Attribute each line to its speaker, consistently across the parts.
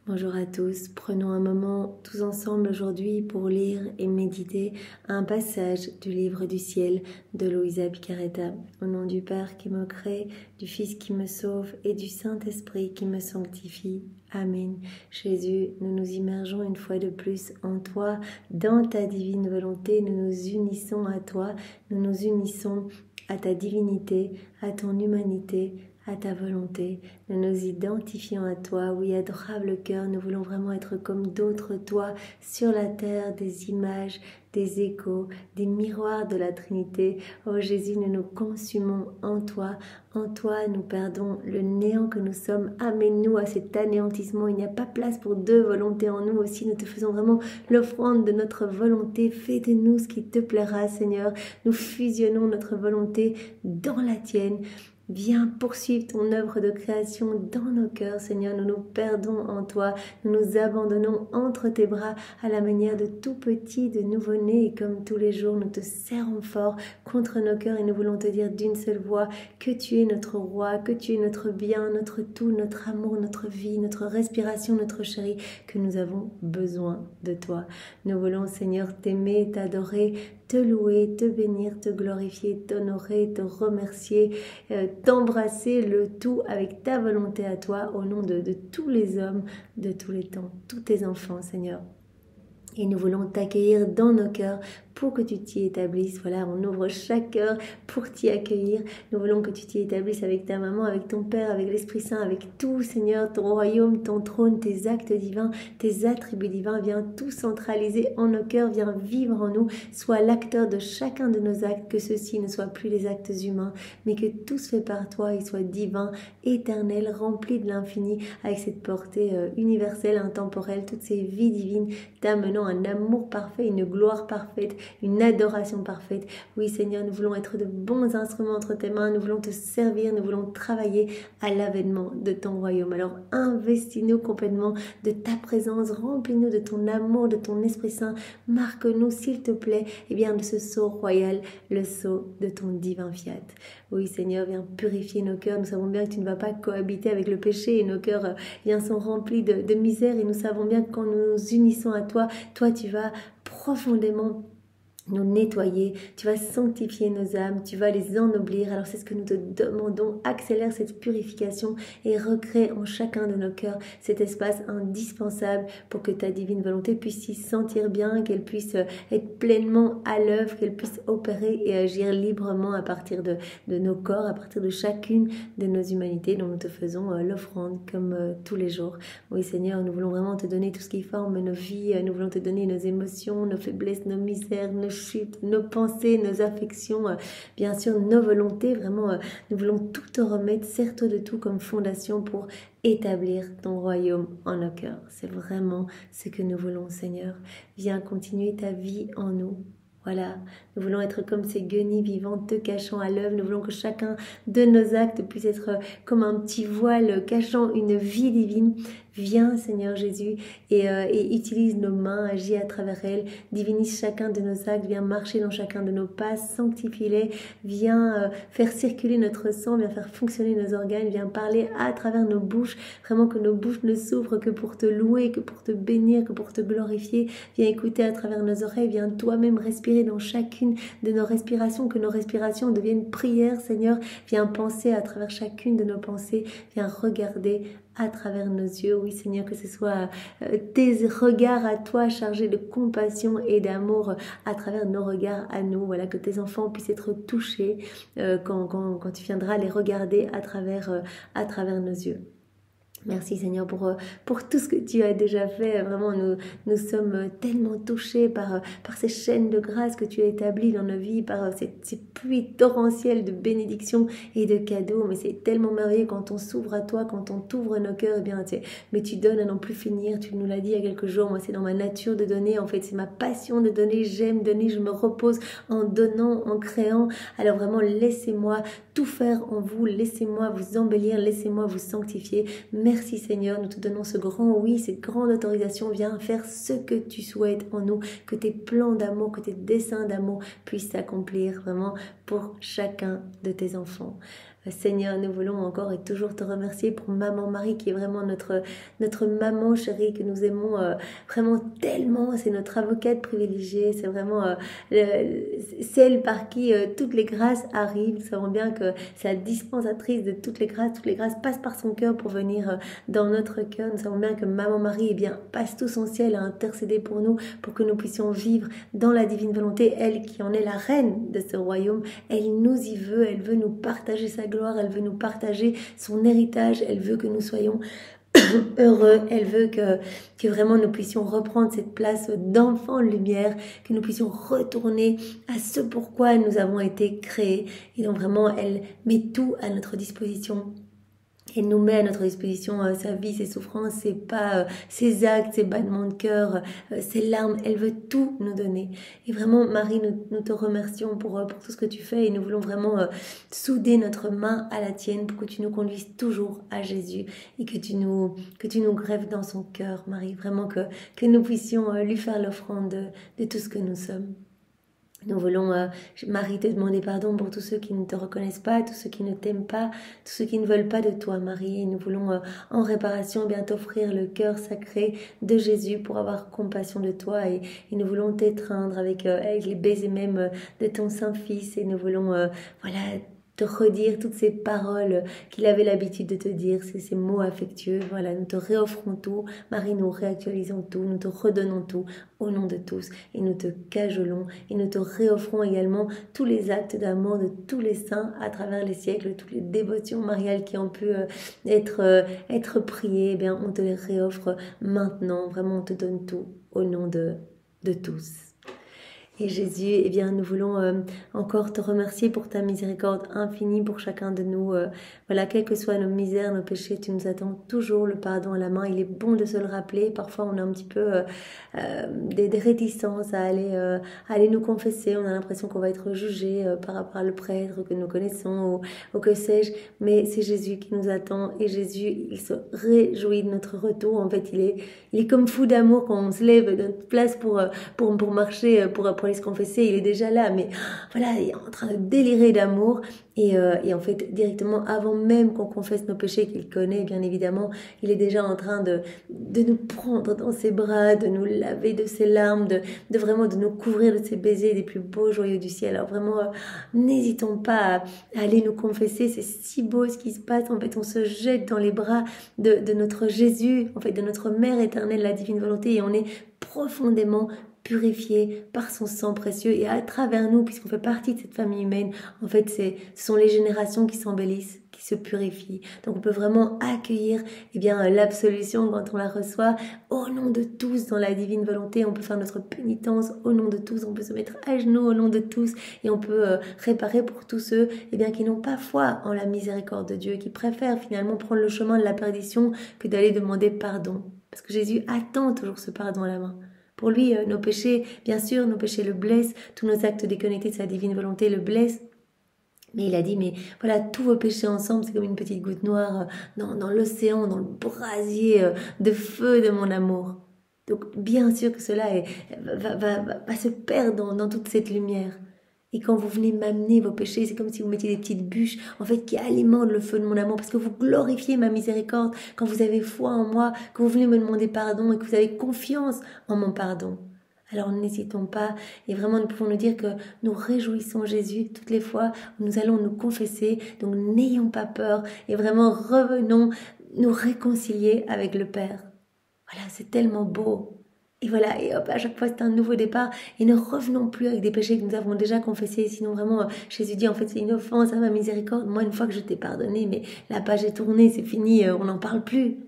Speaker 1: Bonjour à tous, prenons un moment tous ensemble aujourd'hui pour lire et méditer un passage du livre du ciel de Luisa Piccarreta. Au nom du Père qui me crée, du Fils qui me sauve et du Saint-Esprit qui me sanctifie. Amen. Jésus, nous nous immergeons une fois de plus en toi, dans ta divine volonté, nous nous unissons à toi, nous nous unissons à ta divinité, à ton humanité, à ta volonté. Nous nous identifions à toi. Oui, adorable cœur, nous voulons vraiment être comme d'autres toi sur la terre, des images, des échos, des miroirs de la Trinité. Oh Jésus, nous nous consumons en toi. En toi, nous perdons le néant que nous sommes. Amène-nous à cet anéantissement. Il n'y a pas place pour deux volontés en nous aussi. Nous te faisons vraiment l'offrande de notre volonté. Fais de nous ce qui te plaira, Seigneur. Nous fusionnons notre volonté dans la tienne. Viens poursuivre ton œuvre de création dans nos cœurs, Seigneur. Nous nous perdons en toi. Nous nous abandonnons entre tes bras à la manière de tout petit, de nouveau-né. Et comme tous les jours, nous te serrons fort contre nos cœurs et nous voulons te dire d'une seule voix que tu es notre roi, que tu es notre bien, notre tout, notre amour, notre vie, notre respiration, notre chéri, que nous avons besoin de toi. Nous voulons, Seigneur, t'aimer, t'adorer, te louer, te bénir, te glorifier, t'honorer, te remercier, t'embrasser le tout avec ta volonté à toi au nom de tous les hommes de tous les temps, tous tes enfants, Seigneur. Et nous voulons t'accueillir dans nos cœurs pour que tu t'y établisses. Voilà, on ouvre chaque cœur pour t'y accueillir. Nous voulons que tu t'y établisses avec ta maman, avec ton Père, avec l'Esprit Saint, avec tout, Seigneur, ton royaume, ton trône, tes actes divins, tes attributs divins. Viens tout centraliser en nos cœurs, viens vivre en nous. Sois l'acteur de chacun de nos actes, que ceux-ci ne soient plus les actes humains, mais que tout se fait par toi et soit divin, éternel, rempli de l'infini, avec cette portée universelle, intemporelle, toutes ces vies divines, t'amenant un amour parfait, une gloire parfaite, une adoration parfaite. Oui, Seigneur, nous voulons être de bons instruments entre tes mains, nous voulons te servir, nous voulons travailler à l'avènement de ton royaume. Alors, investis-nous complètement de ta présence, remplis-nous de ton amour, de ton Esprit Saint, marque-nous, s'il te plaît, eh bien, de ce sceau royal, le sceau de ton divin fiat. Oui, Seigneur, viens purifier nos cœurs. Nous savons bien que tu ne vas pas cohabiter avec le péché et nos cœurs sont remplis de misère et nous savons bien que quand nous nous unissons à toi, toi, tu vas profondément nous nettoyer, tu vas sanctifier nos âmes, tu vas les ennoblir. Alors c'est ce que nous te demandons, accélère cette purification et recrée en chacun de nos cœurs cet espace indispensable pour que ta divine volonté puisse s'y sentir bien, qu'elle puisse être pleinement à l'œuvre, qu'elle puisse opérer et agir librement à partir de nos corps, à partir de chacune de nos humanités dont nous te faisons l'offrande comme tous les jours. Oui Seigneur, nous voulons vraiment te donner tout ce qui forme nos vies, nous voulons te donner nos émotions, nos faiblesses, nos misères, nos chutes, nos pensées, nos affections, bien sûr nos volontés, vraiment nous voulons tout te remettre, sers-toi de tout comme fondation pour établir ton royaume en nos cœurs. C'est vraiment ce que nous voulons, Seigneur. Viens continuer ta vie en nous. Voilà, nous voulons être comme ces guenilles vivantes te cachant à l'œuvre. Nous voulons que chacun de nos actes puisse être comme un petit voile cachant une vie divine. Viens, Seigneur Jésus, et utilise nos mains, agis à travers elles, divinise chacun de nos actes, viens marcher dans chacun de nos pas, sanctifie-les, viens faire circuler notre sang, viens faire fonctionner nos organes, viens parler à travers nos bouches, vraiment que nos bouches ne s'ouvrent que pour te louer, que pour te bénir, que pour te glorifier. Viens écouter à travers nos oreilles, viens toi-même respirer dans chacune de nos respirations, que nos respirations deviennent prières, Seigneur. Viens penser à travers chacune de nos pensées, viens regarder à travers nos yeux, oui Seigneur, que ce soit tes regards à toi chargés de compassion et d'amour à travers nos regards à nous, voilà, que tes enfants puissent être touchés quand tu viendras les regarder à travers nos yeux. Merci Seigneur pour tout ce que tu as déjà fait. Vraiment, nous sommes tellement touchés par ces chaînes de grâce que tu as établies dans nos vies, par ces pluies torrentielles de bénédictions et de cadeaux. Mais c'est tellement merveilleux quand on s'ouvre à toi, quand on t'ouvre nos cœurs. Eh bien, mais tu donnes à n'en plus finir. Tu nous l'as dit il y a quelques jours. Moi, c'est dans ma nature de donner. En fait, c'est ma passion de donner. J'aime donner. Je me repose en donnant, en créant. Alors vraiment, laissez-moi tout faire en vous. Laissez-moi vous embellir. Laissez-moi vous sanctifier. Merci Seigneur, nous te donnons ce grand oui, cette grande autorisation. Viens faire ce que tu souhaites en nous, que tes plans d'amour, que tes desseins d'amour puissent s'accomplir vraiment pour chacun de tes enfants. Seigneur, nous voulons encore et toujours te remercier pour Maman Marie qui est vraiment notre maman chérie que nous aimons vraiment tellement. C'est notre avocate privilégiée, c'est vraiment celle par qui toutes les grâces arrivent. Nous savons bien que c'est la dispensatrice de toutes les grâces passent par son cœur pour venir dans notre cœur. Nous savons bien que Maman Marie eh bien, passe tout son ciel à intercéder pour nous, pour que nous puissions vivre dans la divine volonté. Elle qui en est la reine de ce royaume, elle nous y veut, elle veut nous partager sa gloire, elle veut nous partager son héritage, elle veut que nous soyons heureux, elle veut que vraiment nous puissions reprendre cette place d'enfant lumière, que nous puissions retourner à ce pourquoi nous avons été créés. Et donc vraiment, elle met tout à notre disposition. Elle nous met à notre disposition sa vie, ses souffrances, ses pas, ses actes, ses battements de cœur, ses larmes. Elle veut tout nous donner. Et vraiment, Marie, nous te remercions pour tout ce que tu fais et nous voulons vraiment souder notre main à la tienne pour que tu nous conduises toujours à Jésus et que tu nous greffes dans son cœur, Marie. Vraiment que nous puissions lui faire l'offrande de tout ce que nous sommes. Nous voulons, Marie, te demander pardon pour tous ceux qui ne te reconnaissent pas, tous ceux qui ne t'aiment pas, tous ceux qui ne veulent pas de toi, Marie. Et nous voulons, en réparation, bien t'offrir le cœur sacré de Jésus pour avoir compassion de toi. Et nous voulons t'étreindre avec les baisers même de ton Saint-Fils. Et nous voulons, voilà, te redire toutes ces paroles qu'il avait l'habitude de te dire, ces mots affectueux. Voilà, nous te réoffrons tout. Marie, nous réactualisons tout, nous te redonnons tout au nom de tous et nous te cajolons et nous te réoffrons également tous les actes d'amour de tous les saints à travers les siècles, toutes les dévotions mariales qui ont pu être priées. Eh bien, on te les réoffre maintenant. Vraiment, on te donne tout au nom de tous. Et Jésus, eh bien, nous voulons encore te remercier pour ta miséricorde infinie pour chacun de nous. Voilà, quelles que soient nos misères, nos péchés, tu nous attends toujours le pardon à la main. Il est bon de se le rappeler. Parfois, on a un petit peu des réticences à aller nous confesser. On a l'impression qu'on va être jugé par rapport au prêtre que nous connaissons ou que sais-je. Mais c'est Jésus qui nous attend. Et Jésus, il se réjouit de notre retour. En fait, il est comme fou d'amour quand on se lève de notre place pour marcher, pour aller se confesser, il est déjà là, mais voilà, il est en train de délirer d'amour et en fait, directement avant même qu'on confesse nos péchés qu'il connaît, bien évidemment, il est déjà en train de nous prendre dans ses bras, de nous laver de ses larmes, de vraiment de nous couvrir de ses baisers, des plus beaux joyaux du ciel. Alors vraiment, n'hésitons pas à aller nous confesser, c'est si beau ce qui se passe, en fait, on se jette dans les bras de notre Jésus, en fait, de notre Mère éternelle, la divine volonté, et on est profondément purifié par son sang précieux et à travers nous, puisqu'on fait partie de cette famille humaine, en fait, ce sont les générations qui s'embellissent, qui se purifient. Donc, on peut vraiment accueillir, eh bien, l'absolution quand on la reçoit au nom de tous dans la divine volonté. On peut faire notre pénitence au nom de tous. On peut se mettre à genoux au nom de tous et on peut réparer pour tous ceux, eh bien, qui n'ont pas foi en la miséricorde de Dieu, qui préfèrent finalement prendre le chemin de la perdition que d'aller demander pardon. Parce que Jésus attend toujours ce pardon à la main. Pour lui, nos péchés, bien sûr, nos péchés le blessent, tous nos actes déconnectés de sa divine volonté le blessent. Mais il a dit, mais voilà, tous vos péchés ensemble, c'est comme une petite goutte noire dans l'océan, dans le brasier de feu de mon amour. Donc, bien sûr que cela va se perdre dans toute cette lumière. Et quand vous venez m'amener vos péchés, c'est comme si vous mettiez des petites bûches, en fait, qui alimentent le feu de mon amour, parce que vous glorifiez ma miséricorde quand vous avez foi en moi, quand vous venez me demander pardon et que vous avez confiance en mon pardon. Alors n'hésitons pas, et vraiment nous pouvons nous dire que nous réjouissons Jésus toutes les fois où nous allons nous confesser, donc n'ayons pas peur, et vraiment revenons nous réconcilier avec le Père. Voilà, c'est tellement beau. Et voilà, et hop, à chaque fois c'est un nouveau départ, et ne revenons plus avec des péchés que nous avons déjà confessés, sinon vraiment, Jésus dit en fait c'est une offense à ma miséricorde, moi une fois que je t'ai pardonné, mais la page est tournée, c'est fini, on n'en parle plus.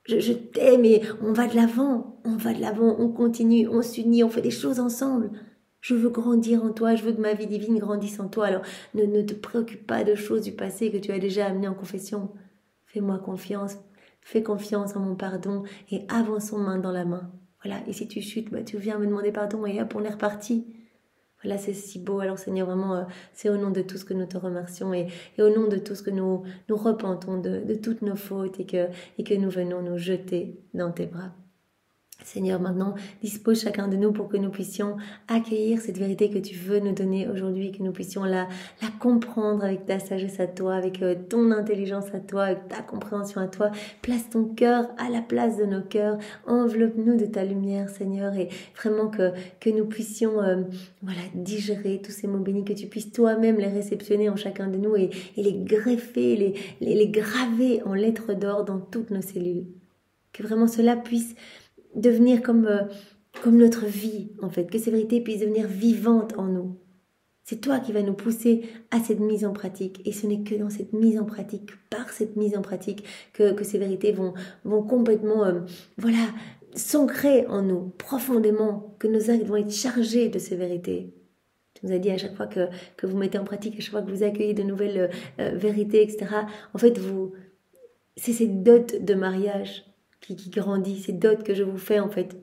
Speaker 1: Je t'aime et on va de l'avant, on continue, on s'unit, on fait des choses ensemble. Je veux grandir en toi, je veux que ma vie divine grandisse en toi, alors ne te préoccupe pas de choses du passé que tu as déjà amenées en confession. Fais-moi confiance, fais confiance en mon pardon et avançons main dans la main. Voilà, et si tu chutes, tu viens me demander pardon et hop, on est reparti. Voilà, c'est si beau. Alors Seigneur, vraiment, c'est au nom de tout ce que nous te remercions et au nom de tout ce que nous repentons de toutes nos fautes et que nous venons nous jeter dans tes bras. Seigneur, maintenant, dispose chacun de nous pour que nous puissions accueillir cette vérité que tu veux nous donner aujourd'hui, que nous puissions la comprendre avec ta sagesse à toi, avec ton intelligence à toi, avec ta compréhension à toi. Place ton cœur à la place de nos cœurs. Enveloppe-nous de ta lumière, Seigneur, et vraiment que nous puissions digérer tous ces mots bénis, que tu puisses toi-même les réceptionner en chacun de nous et les greffer, les graver en lettres d'or dans toutes nos cellules. Que vraiment cela puisse devenir comme notre vie, en fait, que ces vérités puissent devenir vivantes en nous. C'est toi qui vas nous pousser à cette mise en pratique, et ce n'est que dans cette mise en pratique, par cette mise en pratique, que ces vérités vont complètement, s'ancrer en nous, profondément, que nos actes vont être chargés de ces vérités. Tu nous as dit à chaque fois que vous mettez en pratique, à chaque fois que vous accueillez de nouvelles vérités, etc., en fait, c'est cette dot de mariage qui grandit, ces dots que je vous fais en fait.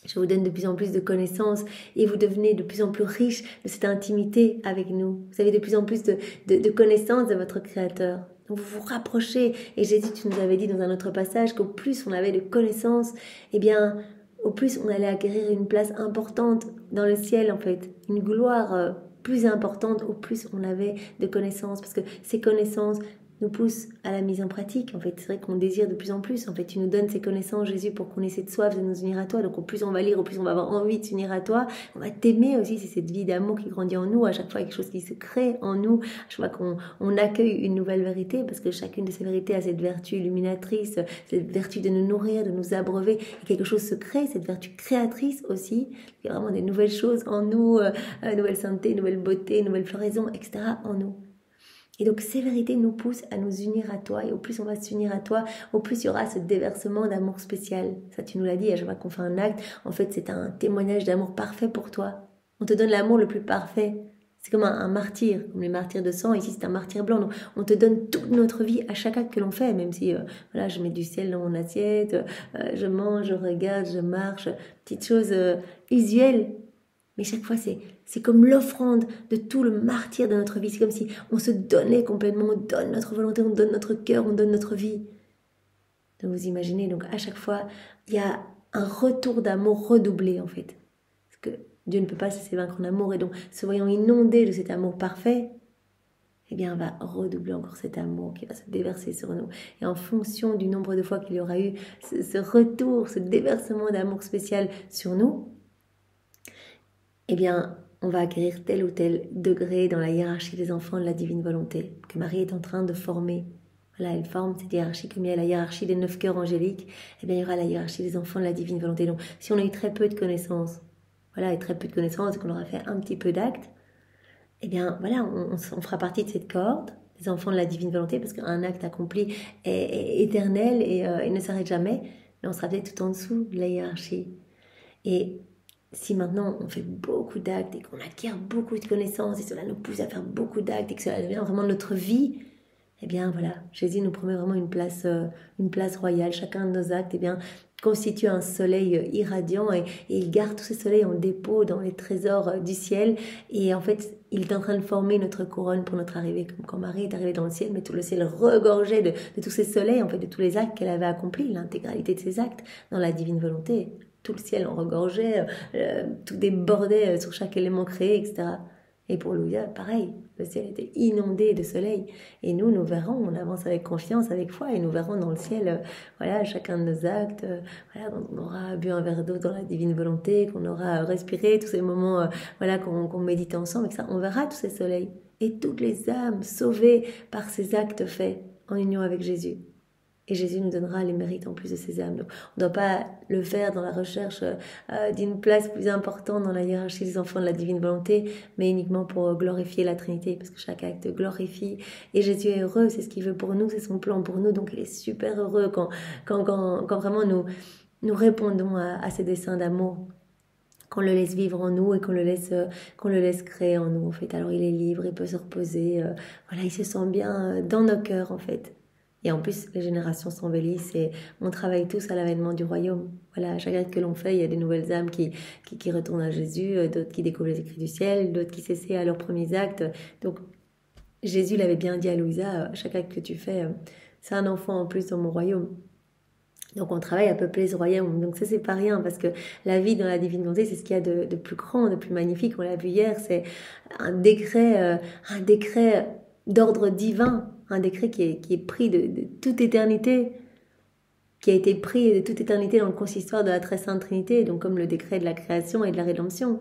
Speaker 1: Je vous donne de plus en plus de connaissances et vous devenez de plus en plus riche de cette intimité avec nous. Vous avez de plus en plus de connaissances de votre Créateur. Donc vous vous rapprochez. Et Jésus, tu nous avais dit dans un autre passage qu'au plus on avait de connaissances, eh bien, au plus on allait acquérir une place importante dans le ciel en fait. Une gloire plus importante au plus on avait de connaissances. Parce que ces connaissances nous pousse à la mise en pratique. En fait, c'est vrai qu'on désire de plus en plus. En fait, tu nous donnes ces connaissances, Jésus, pour qu'on ait cette soif de nous unir à toi. Donc, au plus on va lire, au plus on va avoir envie de s'unir à toi. On va t'aimer aussi. C'est cette vie d'amour qui grandit en nous. À chaque fois, quelque chose qui se crée en nous. À chaque fois qu'on accueille une nouvelle vérité, parce que chacune de ces vérités a cette vertu illuminatrice, cette vertu de nous nourrir, de nous abreuver. Et quelque chose se crée, cette vertu créatrice aussi. Il y a vraiment des nouvelles choses en nous, nouvelle sainteté, nouvelle beauté, nouvelle floraison, etc. en nous. Et donc ces vérités nous poussent à nous unir à toi, et au plus on va s'unir à toi, au plus il y aura ce déversement d'amour spécial. Ça tu nous l'as dit, à chaque fois qu'on fait un acte, en fait c'est un témoignage d'amour parfait pour toi. On te donne l'amour le plus parfait. C'est comme un martyr, comme les martyrs de sang, ici c'est un martyr blanc. Donc on te donne toute notre vie à chaque acte que l'on fait, même si je mets du sel dans mon assiette, je mange, je regarde, je marche, petites choses usuelles. Mais chaque fois, c'est comme l'offrande de tout le martyr de notre vie. C'est comme si on se donnait complètement, on donne notre volonté, on donne notre cœur, on donne notre vie. Donc vous imaginez, donc à chaque fois, il y a un retour d'amour redoublé en fait. Parce que Dieu ne peut pas se laisser vaincre en amour. Et donc, se voyant inondé de cet amour parfait, eh bien, on va redoubler encore cet amour qui va se déverser sur nous. Et en fonction du nombre de fois qu'il y aura eu ce retour, ce déversement d'amour spécial sur nous, eh bien, on va acquérir tel ou tel degré dans la hiérarchie des enfants de la divine volonté que Marie est en train de former. Voilà, elle forme cette hiérarchie comme il y a la hiérarchie des 9 cœurs angéliques, eh bien, il y aura la hiérarchie des enfants de la divine volonté. Donc, si on a eu très peu de connaissances, et très peu de connaissances, et qu'on aura fait un petit peu d'actes, eh bien, voilà, on fera partie de cette cohorte des enfants de la divine volonté, parce qu'un acte accompli est éternel et ne s'arrête jamais, mais on sera peut-être tout en dessous de la hiérarchie. Et si maintenant on fait beaucoup d'actes et qu'on acquiert beaucoup de connaissances et cela nous pousse à faire beaucoup d'actes et que cela devient vraiment notre vie, eh bien voilà, Jésus nous promet vraiment une place royale. Chacun de nos actes constitue un soleil irradiant et il garde tous ces soleils en dépôt dans les trésors du ciel. Et en fait, il est en train de former notre couronne pour notre arrivée. Comme quand Marie est arrivée dans le ciel, mais tout le ciel regorgeait de tous ces soleils, en fait, de tous les actes qu'elle avait accomplis, l'intégralité de ces actes dans la divine volonté. Tout le ciel en regorgeait, tout débordait sur chaque élément créé, etc. Et pour Louisa, pareil, le ciel était inondé de soleil. Et nous verrons, on avance avec confiance, avec foi, et nous verrons dans le ciel, chacun de nos actes, on aura bu un verre d'eau dans la divine volonté, qu'on aura respiré, tous ces moments, qu'on médite ensemble, et que ça, on verra tous ces soleils. Et toutes les âmes sauvées par ces actes faits en union avec Jésus. Et Jésus nous donnera les mérites en plus de ces âmes. Donc, on ne doit pas le faire dans la recherche d'une place plus importante dans la hiérarchie des enfants de la divine volonté, mais uniquement pour glorifier la Trinité, parce que chaque acte glorifie. Et Jésus est heureux, c'est ce qu'il veut pour nous, c'est son plan pour nous. Donc il est super heureux quand vraiment nous répondons à ses desseins d'amour, qu'on le laisse vivre en nous et qu'on le laisse créer en nous, en fait. Alors il est libre, il peut se reposer, il se sent bien dans nos cœurs, en fait. Et en plus, les générations s'embellissent et on travaille tous à l'avènement du royaume. Voilà, à chaque acte que l'on fait, il y a des nouvelles âmes qui retournent à Jésus, d'autres qui découvrent les écrits du ciel, d'autres qui s'essaient à leurs premiers actes. Donc, Jésus l'avait bien dit à Louisa, chaque acte que tu fais, c'est un enfant en plus dans mon royaume. Donc on travaille à peupler ce royaume. Donc ça c'est pas rien parce que la vie dans la divine volonté c'est ce qu'il y a de plus grand, de plus magnifique. On l'a vu hier, c'est un décret d'ordre divin, un décret qui est pris de toute éternité, qui a été pris de toute éternité dans le consistoire de la très sainte Trinité, donc comme le décret de la création et de la rédemption.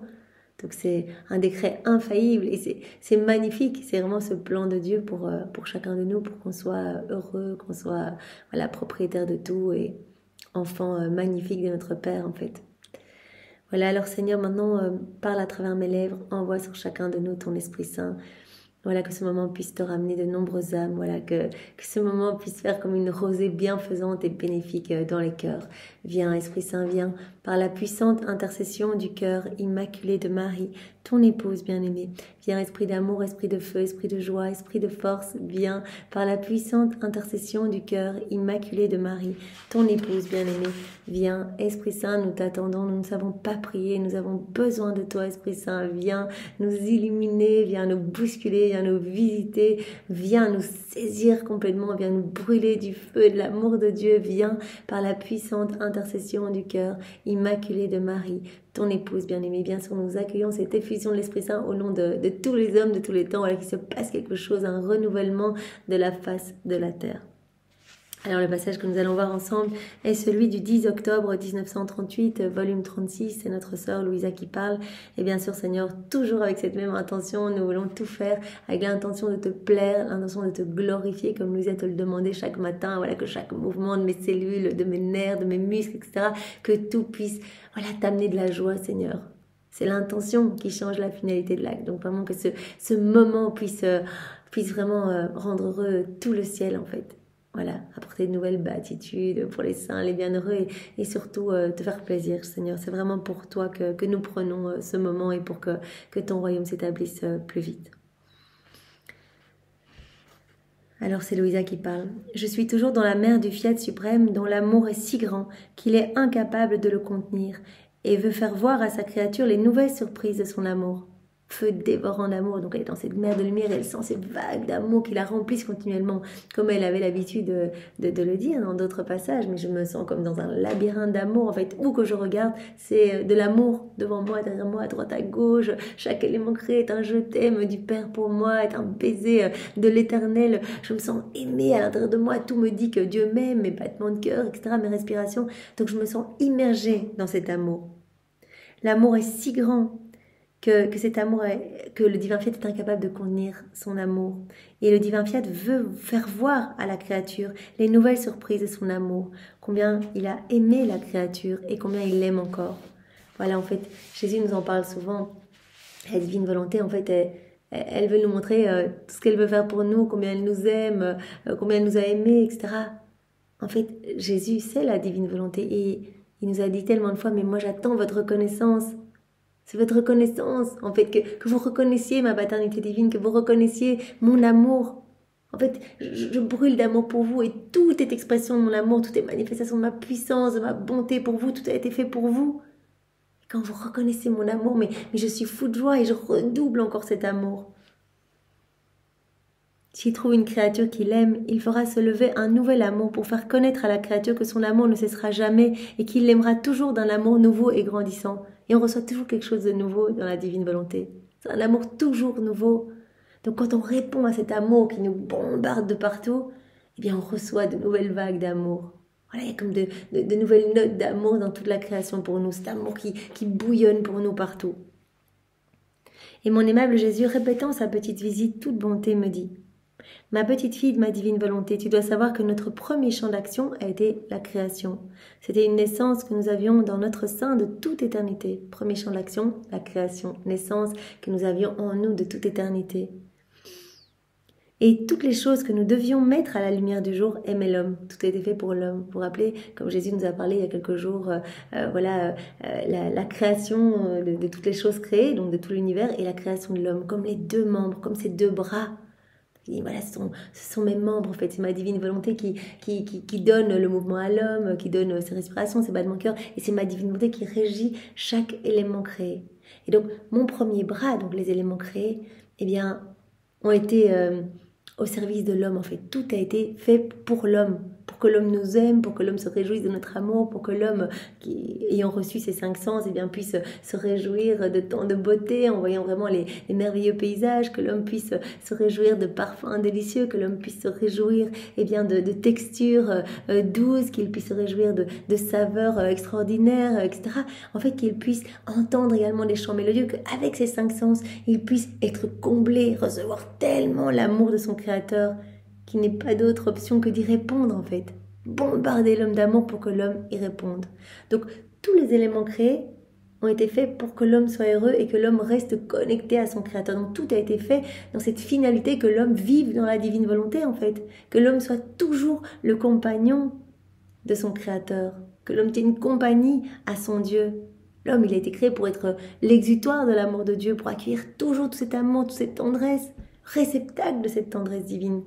Speaker 1: Donc c'est un décret infaillible et c'est magnifique, c'est vraiment ce plan de Dieu pour chacun de nous, pour qu'on soit heureux, qu'on soit voilà, propriétaire de tout et enfant magnifique de notre Père en fait. Voilà, alors Seigneur, maintenant parle à travers mes lèvres, envoie sur chacun de nous ton Esprit Saint. Voilà, que ce moment puisse te ramener de nombreuses âmes, voilà, que ce moment puisse faire comme une rosée bienfaisante et bénéfique dans les cœurs. Viens, Esprit Saint, viens, par la puissante intercession du cœur immaculé de Marie, ton épouse bien-aimée. Viens, Esprit d'amour, Esprit de feu, Esprit de joie, Esprit de force, viens, par la puissante intercession du cœur immaculé de Marie, ton épouse bien-aimée. Viens, Esprit Saint, nous t'attendons, nous ne savons pas prier, nous avons besoin de toi, Esprit Saint, viens nous illuminer, viens nous bousculer, viens nous visiter, viens nous saisir complètement, viens nous brûler du feu et de l'amour de Dieu, viens par la puissante intercession du cœur immaculé de Marie, ton épouse bien-aimée. Bien sûr, nous accueillons cette effusion de l'Esprit Saint au nom de tous les hommes de tous les temps, voilà, qu'il se passe quelque chose, un renouvellement de la face de la terre. Alors le passage que nous allons voir ensemble est celui du 10 octobre 1938, volume 36, c'est notre sœur Louisa qui parle. Et bien sûr Seigneur, toujours avec cette même intention, nous voulons tout faire avec l'intention de te plaire, l'intention de te glorifier comme Louisa te le demandait chaque matin, voilà, que chaque mouvement de mes cellules, de mes nerfs, de mes muscles, etc., que tout puisse voilà, t'amener de la joie Seigneur. C'est l'intention qui change la finalité de l'acte. Donc vraiment que ce moment puisse vraiment rendre heureux tout le ciel en fait. Voilà, apporter de nouvelles béatitudes pour les saints, les bienheureux et surtout te faire plaisir, Seigneur. C'est vraiment pour toi que nous prenons ce moment et pour que ton royaume s'établisse plus vite. Alors c'est Louisa qui parle. Je suis toujours dans la mer du Fiat suprême dont l'amour est si grand qu'il est incapable de le contenir et veut faire voir à sa créature les nouvelles surprises de son amour. Feu dévorant d'amour, donc elle est dans cette mer de lumière, elle sent ces vagues d'amour qui la remplissent continuellement, comme elle avait l'habitude de le dire dans d'autres passages, mais je me sens comme dans un labyrinthe d'amour, en fait, où que je regarde, c'est de l'amour devant moi, derrière moi, à droite, à gauche, chaque élément créé est un je t'aime du Père pour moi, est un baiser de l'Éternel, je me sens aimée à l'intérieur de moi, tout me dit que Dieu m'aime, mes battements de cœur, etc., mes respirations, donc je me sens immergée dans cet amour. L'amour est si grand que cet amour, que le divin fiat est incapable de contenir son amour. Et le divin fiat veut faire voir à la créature les nouvelles surprises de son amour, combien il a aimé la créature et combien il l'aime encore. Voilà, en fait, Jésus nous en parle souvent. La divine volonté, en fait, elle veut nous montrer tout ce qu'elle veut faire pour nous, combien elle nous aime, combien elle nous a aimés, etc. En fait, Jésus, c'est la divine volonté et il nous a dit tellement de fois, mais moi j'attends votre reconnaissance. C'est votre reconnaissance, en fait, que vous reconnaissiez ma paternité divine, que vous reconnaissiez mon amour. En fait, je brûle d'amour pour vous et tout est expression de mon amour, tout est manifestation de ma puissance, de ma bonté pour vous, tout a été fait pour vous. Et quand vous reconnaissez mon amour, mais je suis fou de joie et je redouble encore cet amour. S'il trouve une créature qu'il aime, il fera se lever un nouvel amour pour faire connaître à la créature que son amour ne cessera jamais et qu'il l'aimera toujours d'un amour nouveau et grandissant. Et on reçoit toujours quelque chose de nouveau dans la divine volonté. C'est un amour toujours nouveau. Donc quand on répond à cet amour qui nous bombarde de partout, eh bien on reçoit de nouvelles vagues d'amour. Voilà, il y a comme de nouvelles notes d'amour dans toute la création pour nous. Cet amour qui bouillonne pour nous partout. Et mon aimable Jésus, répétant sa petite visite, toute bonté, me dit: ma petite fille de ma divine volonté, tu dois savoir que notre premier champ d'action a été la création. C'était une naissance que nous avions dans notre sein de toute éternité. Premier champ d'action, la création. Naissance que nous avions en nous de toute éternité. Et toutes les choses que nous devions mettre à la lumière du jour aimaient l'homme. Tout a été fait pour l'homme. Vous vous rappelez, comme Jésus nous a parlé il y a quelques jours, la création de toutes les choses créées, donc de tout l'univers, et la création de l'homme, comme les deux membres, comme ces deux bras. Et voilà, ce sont mes membres, en fait, c'est ma divine volonté qui donne le mouvement à l'homme, qui donne ses respirations, ses battements de cœur, et c'est ma divine volonté qui régit chaque élément créé. Et donc, mon premier bras, donc les éléments créés, eh bien, ont été au service de l'homme, en fait. Tout a été fait pour l'homme. pour que l'homme nous aime, pour que l'homme se réjouisse de notre amour, pour que l'homme, ayant reçu ses 5 sens, eh bien, puisse se réjouir de tant de beauté en voyant vraiment les merveilleux paysages, que l'homme puisse se réjouir de parfums délicieux, que l'homme puisse se réjouir eh bien, de textures douces, qu'il puisse se réjouir de saveurs extraordinaires, etc. En fait, qu'il puisse entendre également des chants mélodieux, qu'avec ses 5 sens, il puisse être comblé, recevoir tellement l'amour de son Créateur, qu'il n'ait pas d'autre option que d'y répondre en fait. Bombarder l'homme d'amour pour que l'homme y réponde. Donc tous les éléments créés ont été faits pour que l'homme soit heureux et que l'homme reste connecté à son Créateur. Donc tout a été fait dans cette finalité que l'homme vive dans la divine volonté en fait. Que l'homme soit toujours le compagnon de son Créateur. Que l'homme tienne compagnie à son Dieu. L'homme, il a été créé pour être l'exutoire de l'amour de Dieu, pour accueillir toujours tout cet amour, toute cette tendresse, réceptacle de cette tendresse divine.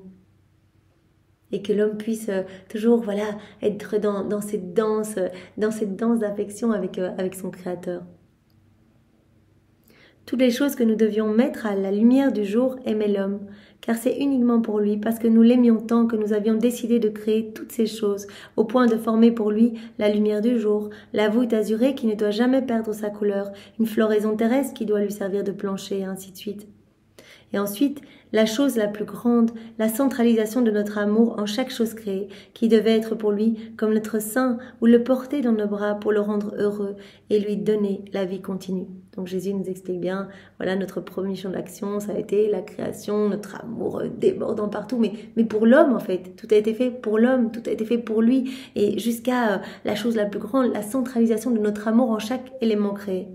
Speaker 1: Et que l'homme puisse toujours être dans cette danse d'affection avec son Créateur. Toutes les choses que nous devions mettre à la lumière du jour aimaient l'homme, car c'est uniquement pour lui, parce que nous l'aimions tant que nous avions décidé de créer toutes ces choses, au point de former pour lui la lumière du jour, la voûte azurée qui ne doit jamais perdre sa couleur, une floraison terrestre qui doit lui servir de plancher, et ainsi de suite. Et ensuite, la chose la plus grande, la centralisation de notre amour en chaque chose créée, qui devait être pour lui comme notre sein, ou le porter dans nos bras pour le rendre heureux et lui donner la vie continue. Donc Jésus nous explique bien, voilà, notre premier champ d'action, ça a été la création, notre amour débordant partout, mais pour l'homme en fait, tout a été fait pour l'homme, tout a été fait pour lui, et jusqu'à la chose la plus grande, la centralisation de notre amour en chaque élément créé.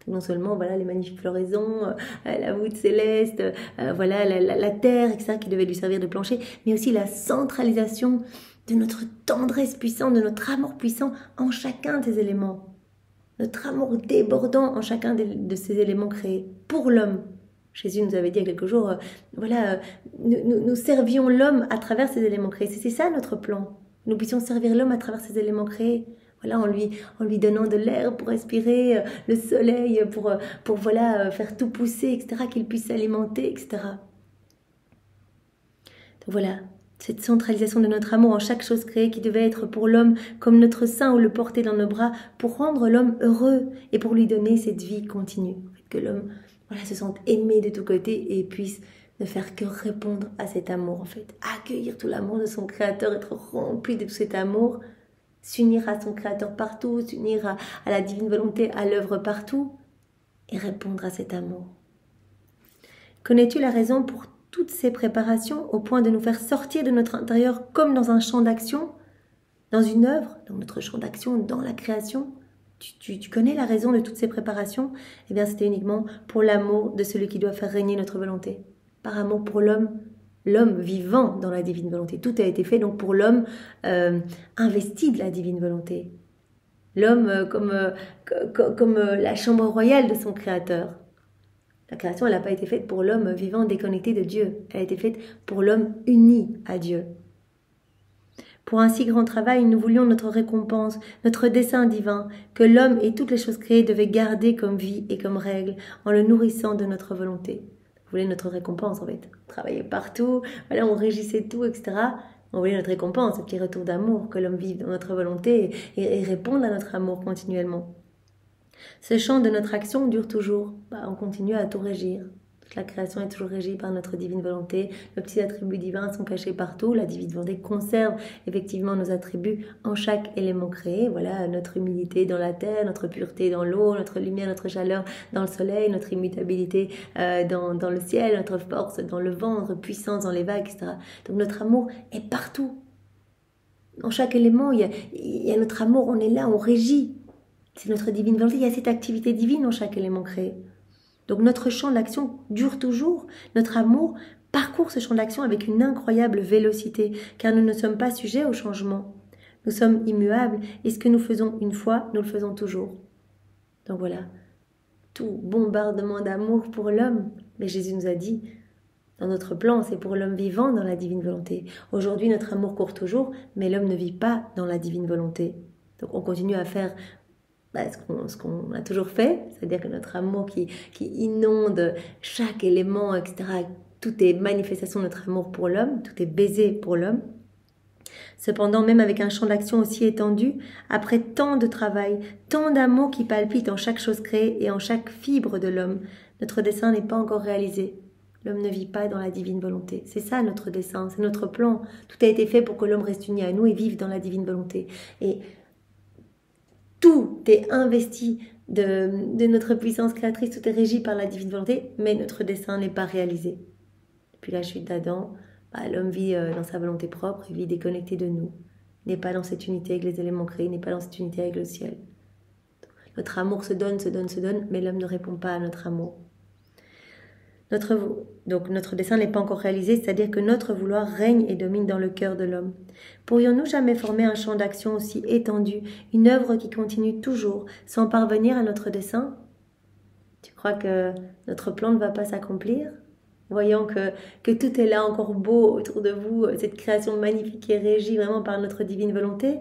Speaker 1: Non seulement les magnifiques floraisons, la voûte céleste, la terre, etc., qui devait lui servir de plancher, mais aussi la centralisation de notre tendresse puissante, de notre amour puissant en chacun des éléments. Notre amour débordant en chacun de ces éléments créés pour l'homme. Jésus nous avait dit il y a quelques jours, nous servions l'homme à travers ces éléments créés. C'est ça notre plan. Nous puissions servir l'homme à travers ces éléments créés. En lui donnant de l'air pour respirer, le soleil pour faire tout pousser, etc., qu'il puisse s'alimenter, etc. Donc voilà, cette centralisation de notre amour en chaque chose créée qui devait être pour l'homme comme notre sein ou le porter dans nos bras pour rendre l'homme heureux et pour lui donner cette vie continue. Que l'homme se sente aimé de tous côtés et puisse ne faire que répondre à cet amour, en fait. Accueillir tout l'amour de son Créateur, être rempli de tout cet amour, s'unir à son Créateur partout, s'unir à la divine volonté, à l'œuvre partout, et répondre à cet amour. Connais-tu la raison pour toutes ces préparations au point de nous faire sortir de notre intérieur comme dans un champ d'action, dans une œuvre, dans notre champ d'action, dans la création? Tu connais la raison de toutes ces préparations? Eh bien, c'était uniquement pour l'amour de celui qui doit faire régner notre volonté. Par amour pour l'homme vivant dans la divine volonté. Tout a été fait donc pour l'homme investi de la divine volonté. L'homme comme la chambre royale de son Créateur. La création, elle n'a pas été faite pour l'homme vivant déconnecté de Dieu. Elle a été faite pour l'homme uni à Dieu. Pour un si grand travail, nous voulions notre récompense, notre dessein divin, que l'homme et toutes les choses créées devaient garder comme vie et comme règle, en le nourrissant de notre volonté. On voulait notre récompense en fait. On travaillait partout, on régissait tout, etc. On voulait notre récompense, un petit retour d'amour, que l'homme vive dans notre volonté et réponde à notre amour continuellement. Ce champ de notre action dure toujours. On continue à tout régir. Toute la création est toujours régie par notre divine volonté. Nos petits attributs divins sont cachés partout. La divine volonté conserve effectivement nos attributs en chaque élément créé. Voilà, notre humilité dans la terre, notre pureté dans l'eau, notre lumière, notre chaleur dans le soleil, notre immutabilité dans le ciel, notre force dans le vent, notre puissance dans les vagues, etc. Donc notre amour est partout. En chaque élément, il y a notre amour, on est là, on régit. C'est notre divine volonté, il y a cette activité divine en chaque élément créé. Donc notre champ d'action dure toujours, notre amour parcourt ce champ d'action avec une incroyable vélocité, car nous ne sommes pas sujets au changement. Nous sommes immuables, et ce que nous faisons une fois, nous le faisons toujours. Donc voilà, tout bombardement d'amour pour l'homme. Mais Jésus nous a dit, dans notre plan, c'est pour l'homme vivant dans la divine volonté. Aujourd'hui, notre amour court toujours, mais l'homme ne vit pas dans la divine volonté. Donc on continue à faire ce qu'on a toujours fait, c'est-à-dire que notre amour qui inonde chaque élément, etc., tout est manifestation de notre amour pour l'homme, tout est baiser pour l'homme. Cependant, même avec un champ d'action aussi étendu, après tant de travail, tant d'amour qui palpite en chaque chose créée et en chaque fibre de l'homme, notre dessein n'est pas encore réalisé. L'homme ne vit pas dans la divine volonté. C'est ça notre dessein, c'est notre plan. Tout a été fait pour que l'homme reste uni à nous et vive dans la divine volonté. Et tout est investi de notre puissance créatrice, tout est régi par la divine volonté, mais notre dessein n'est pas réalisé. Depuis la chute d'Adam, l'homme vit dans sa volonté propre, il vit déconnecté de nous. Il n'est pas dans cette unité avec les éléments créés, il n'est pas dans cette unité avec le ciel. Notre amour se donne, mais l'homme ne répond pas à notre amour. Donc notre dessein n'est pas encore réalisé, c'est-à-dire que notre vouloir règne et domine dans le cœur de l'homme. Pourrions-nous jamais former un champ d'action aussi étendu, une œuvre qui continue toujours, sans parvenir à notre dessein? Tu crois que notre plan ne va pas s'accomplir? Voyant que tout est là encore beau autour de vous, cette création magnifique qui est régie vraiment par notre divine volonté.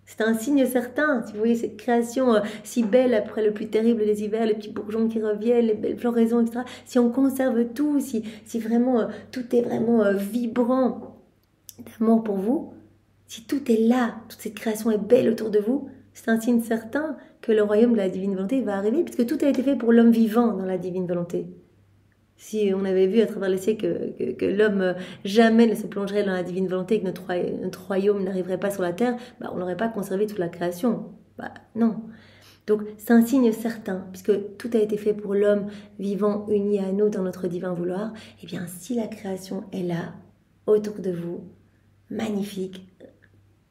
Speaker 1: C'est un signe certain, si vous voyez cette création si belle après le plus terrible des hivers, les petits bourgeons qui reviennent, les belles floraisons, etc. Si on conserve tout, si vraiment tout est vraiment vibrant d'amour pour vous, si tout est là, toute cette création est belle autour de vous, c'est un signe certain que le royaume de la divine volonté va arriver, puisque tout a été fait pour l'homme vivant dans la divine volonté. Si on avait vu à travers les siècles que l'homme jamais ne se plongerait dans la divine volonté et que notre royaume n'arriverait pas sur la terre, on n'aurait pas conservé toute la création. Non. Donc c'est un signe certain, puisque tout a été fait pour l'homme vivant uni à nous dans notre divin vouloir. Eh bien, si la création est là, autour de vous, magnifique,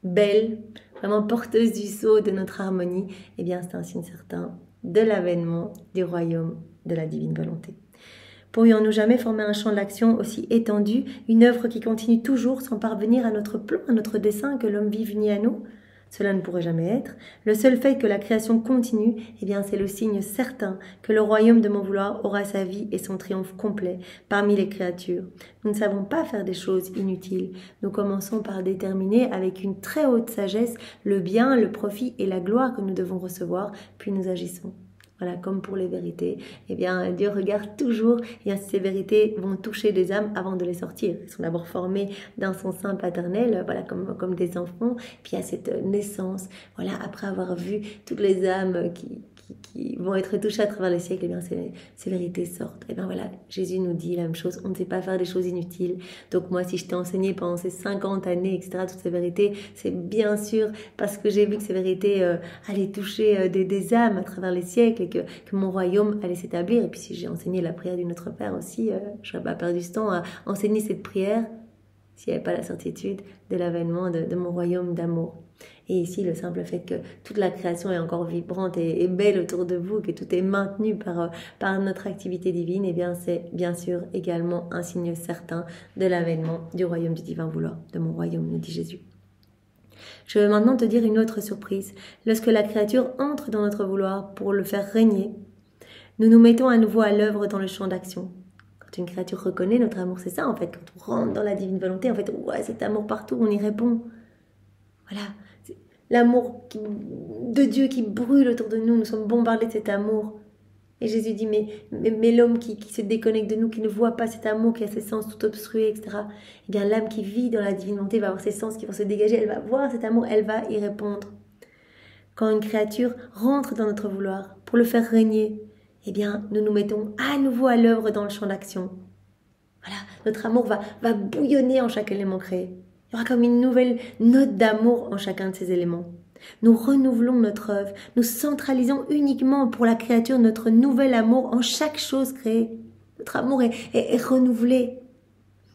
Speaker 1: belle, vraiment porteuse du sceau de notre harmonie, eh bien c'est un signe certain de l'avènement du royaume de la divine volonté. Pourrions-nous jamais former un champ d'action aussi étendu, une œuvre qui continue toujours sans parvenir à notre plan, à notre dessein, que l'homme vive uni à nous? Cela ne pourrait jamais être. Le seul fait que la création continue, eh bien, c'est le signe certain que le royaume de mon vouloir aura sa vie et son triomphe complet parmi les créatures. Nous ne savons pas faire des choses inutiles. Nous commençons par déterminer avec une très haute sagesse le bien, le profit et la gloire que nous devons recevoir, puis nous agissons. Voilà, comme pour les vérités, eh bien, Dieu regarde toujours, et ces vérités vont toucher des âmes avant de les sortir. Ils sont d'abord formés dans son sein paternel, voilà, comme des enfants, puis à cette naissance, voilà, après avoir vu toutes les âmes qui vont être touchées à travers les siècles, eh bien, ces vérités sortent. Et bien voilà, Jésus nous dit la même chose, on ne sait pas faire des choses inutiles. Donc moi, si je t'ai enseigné pendant ces 50 années, etc., toutes ces vérités, c'est bien sûr parce que j'ai vu que ces vérités allaient toucher des âmes à travers les siècles, et que mon royaume allait s'établir. Et puis si j'ai enseigné la prière du Notre Père aussi, je n'aurais pas perdu ce temps à enseigner cette prière s'il n'y avait pas la certitude de l'avènement de mon royaume d'amour. Et ici, le simple fait que toute la création est encore vibrante et belle autour de vous, que tout est maintenu par notre activité divine, eh bien c'est bien sûr également un signe certain de l'avènement du royaume du divin vouloir, de mon royaume, nous dit Jésus. Je veux maintenant te dire une autre surprise. Lorsque la créature entre dans notre vouloir pour le faire régner, nous nous mettons à nouveau à l'œuvre dans le champ d'action. Quand une créature reconnaît notre amour, c'est ça en fait. Quand on rentre dans la divine volonté, en fait, ouais, cet amour partout, on y répond. Voilà, c'est l'amour de Dieu qui brûle autour de nous. Nous sommes bombardés de cet amour. Et Jésus dit, mais l'homme qui se déconnecte de nous, qui ne voit pas cet amour, qui a ses sens tout obstrués, etc., eh bien l'âme qui vit dans la divine volonté va avoir ses sens qui vont se dégager, elle va voir cet amour, elle va y répondre. Quand une créature rentre dans notre vouloir pour le faire régner, eh bien nous nous mettons à nouveau à l'œuvre dans le champ d'action. Voilà, notre amour va bouillonner en chaque élément créé. Il y aura comme une nouvelle note d'amour en chacun de ces éléments. Nous renouvelons notre œuvre, nous centralisons uniquement pour la créature notre nouvel amour en chaque chose créée. Notre amour est renouvelé.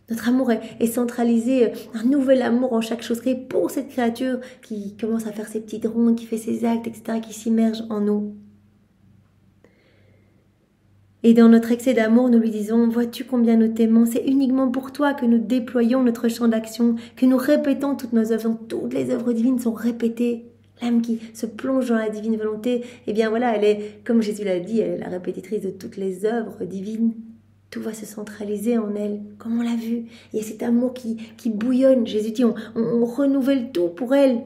Speaker 1: Notre amour est centralisé, un nouvel amour en chaque chose créée pour cette créature qui commence à faire ses petites rondes, qui fait ses actes, etc., qui s'immerge en nous. Et dans notre excès d'amour, nous lui disons, vois-tu combien nous t'aimons, c'est uniquement pour toi que nous déployons notre champ d'action, que nous répétons toutes nos œuvres. Toutes les œuvres divines sont répétées. L'âme qui se plonge dans la divine volonté, eh bien voilà, elle est, comme Jésus l'a dit, elle est la répétitrice de toutes les œuvres divines. Tout va se centraliser en elle, comme on l'a vu. Il y a cet amour qui bouillonne. Jésus dit, on renouvelle tout pour elle.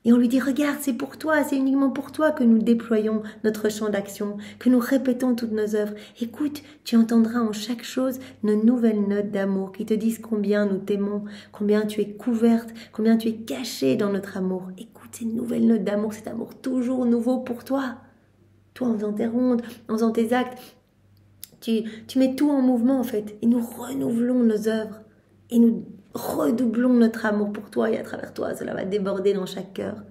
Speaker 1: Et on lui dit, regarde, c'est pour toi, c'est uniquement pour toi que nous déployons notre champ d'action, que nous répétons toutes nos œuvres. Écoute, tu entendras en chaque chose nos nouvelles notes d'amour qui te disent combien nous t'aimons, combien tu es couverte, combien tu es cachée dans notre amour. Écoute ces nouvelles notes d'amour, cet amour toujours nouveau pour toi. Toi, en faisant tes rondes, en faisant tes actes, tu mets tout en mouvement en fait. Et nous renouvelons nos œuvres. Et nous redoublons notre amour pour toi et à travers toi, cela va déborder dans chaque cœur.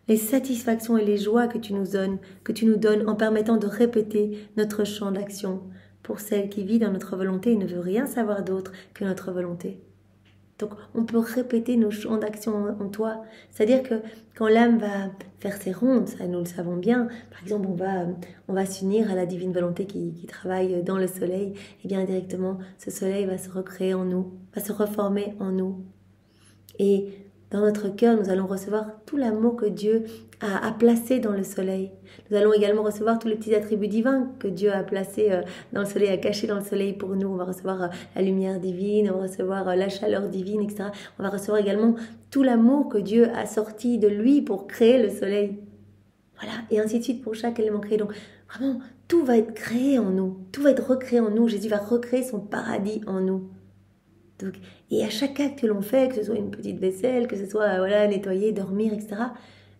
Speaker 1: Les satisfactions et les joies que tu nous donnes en permettant de répéter notre champ d'action pour celle qui vit dans notre volonté et ne veut rien savoir d'autre que notre volonté. Donc on peut répéter nos champs d'action en toi. C'est-à-dire que quand l'âme va faire ses rondes, ça nous le savons bien, par exemple on va s'unir à la divine volonté qui travaille dans le soleil, et bien directement ce soleil va se recréer en nous, va se reformer en nous. Et dans notre cœur, nous allons recevoir tout l'amour que Dieu a placé dans le soleil. Nous allons également recevoir tous les petits attributs divins que Dieu a placés dans le soleil, a cachés dans le soleil pour nous. On va recevoir la lumière divine, on va recevoir la chaleur divine, etc. On va recevoir également tout l'amour que Dieu a sorti de lui pour créer le soleil. Voilà, et ainsi de suite pour chaque élément créé. Donc vraiment, tout va être créé en nous, tout va être recréé en nous. Jésus va recréer son paradis en nous. Donc, et à chaque acte que l'on fait, que ce soit une petite vaisselle, que ce soit nettoyer, dormir, etc.,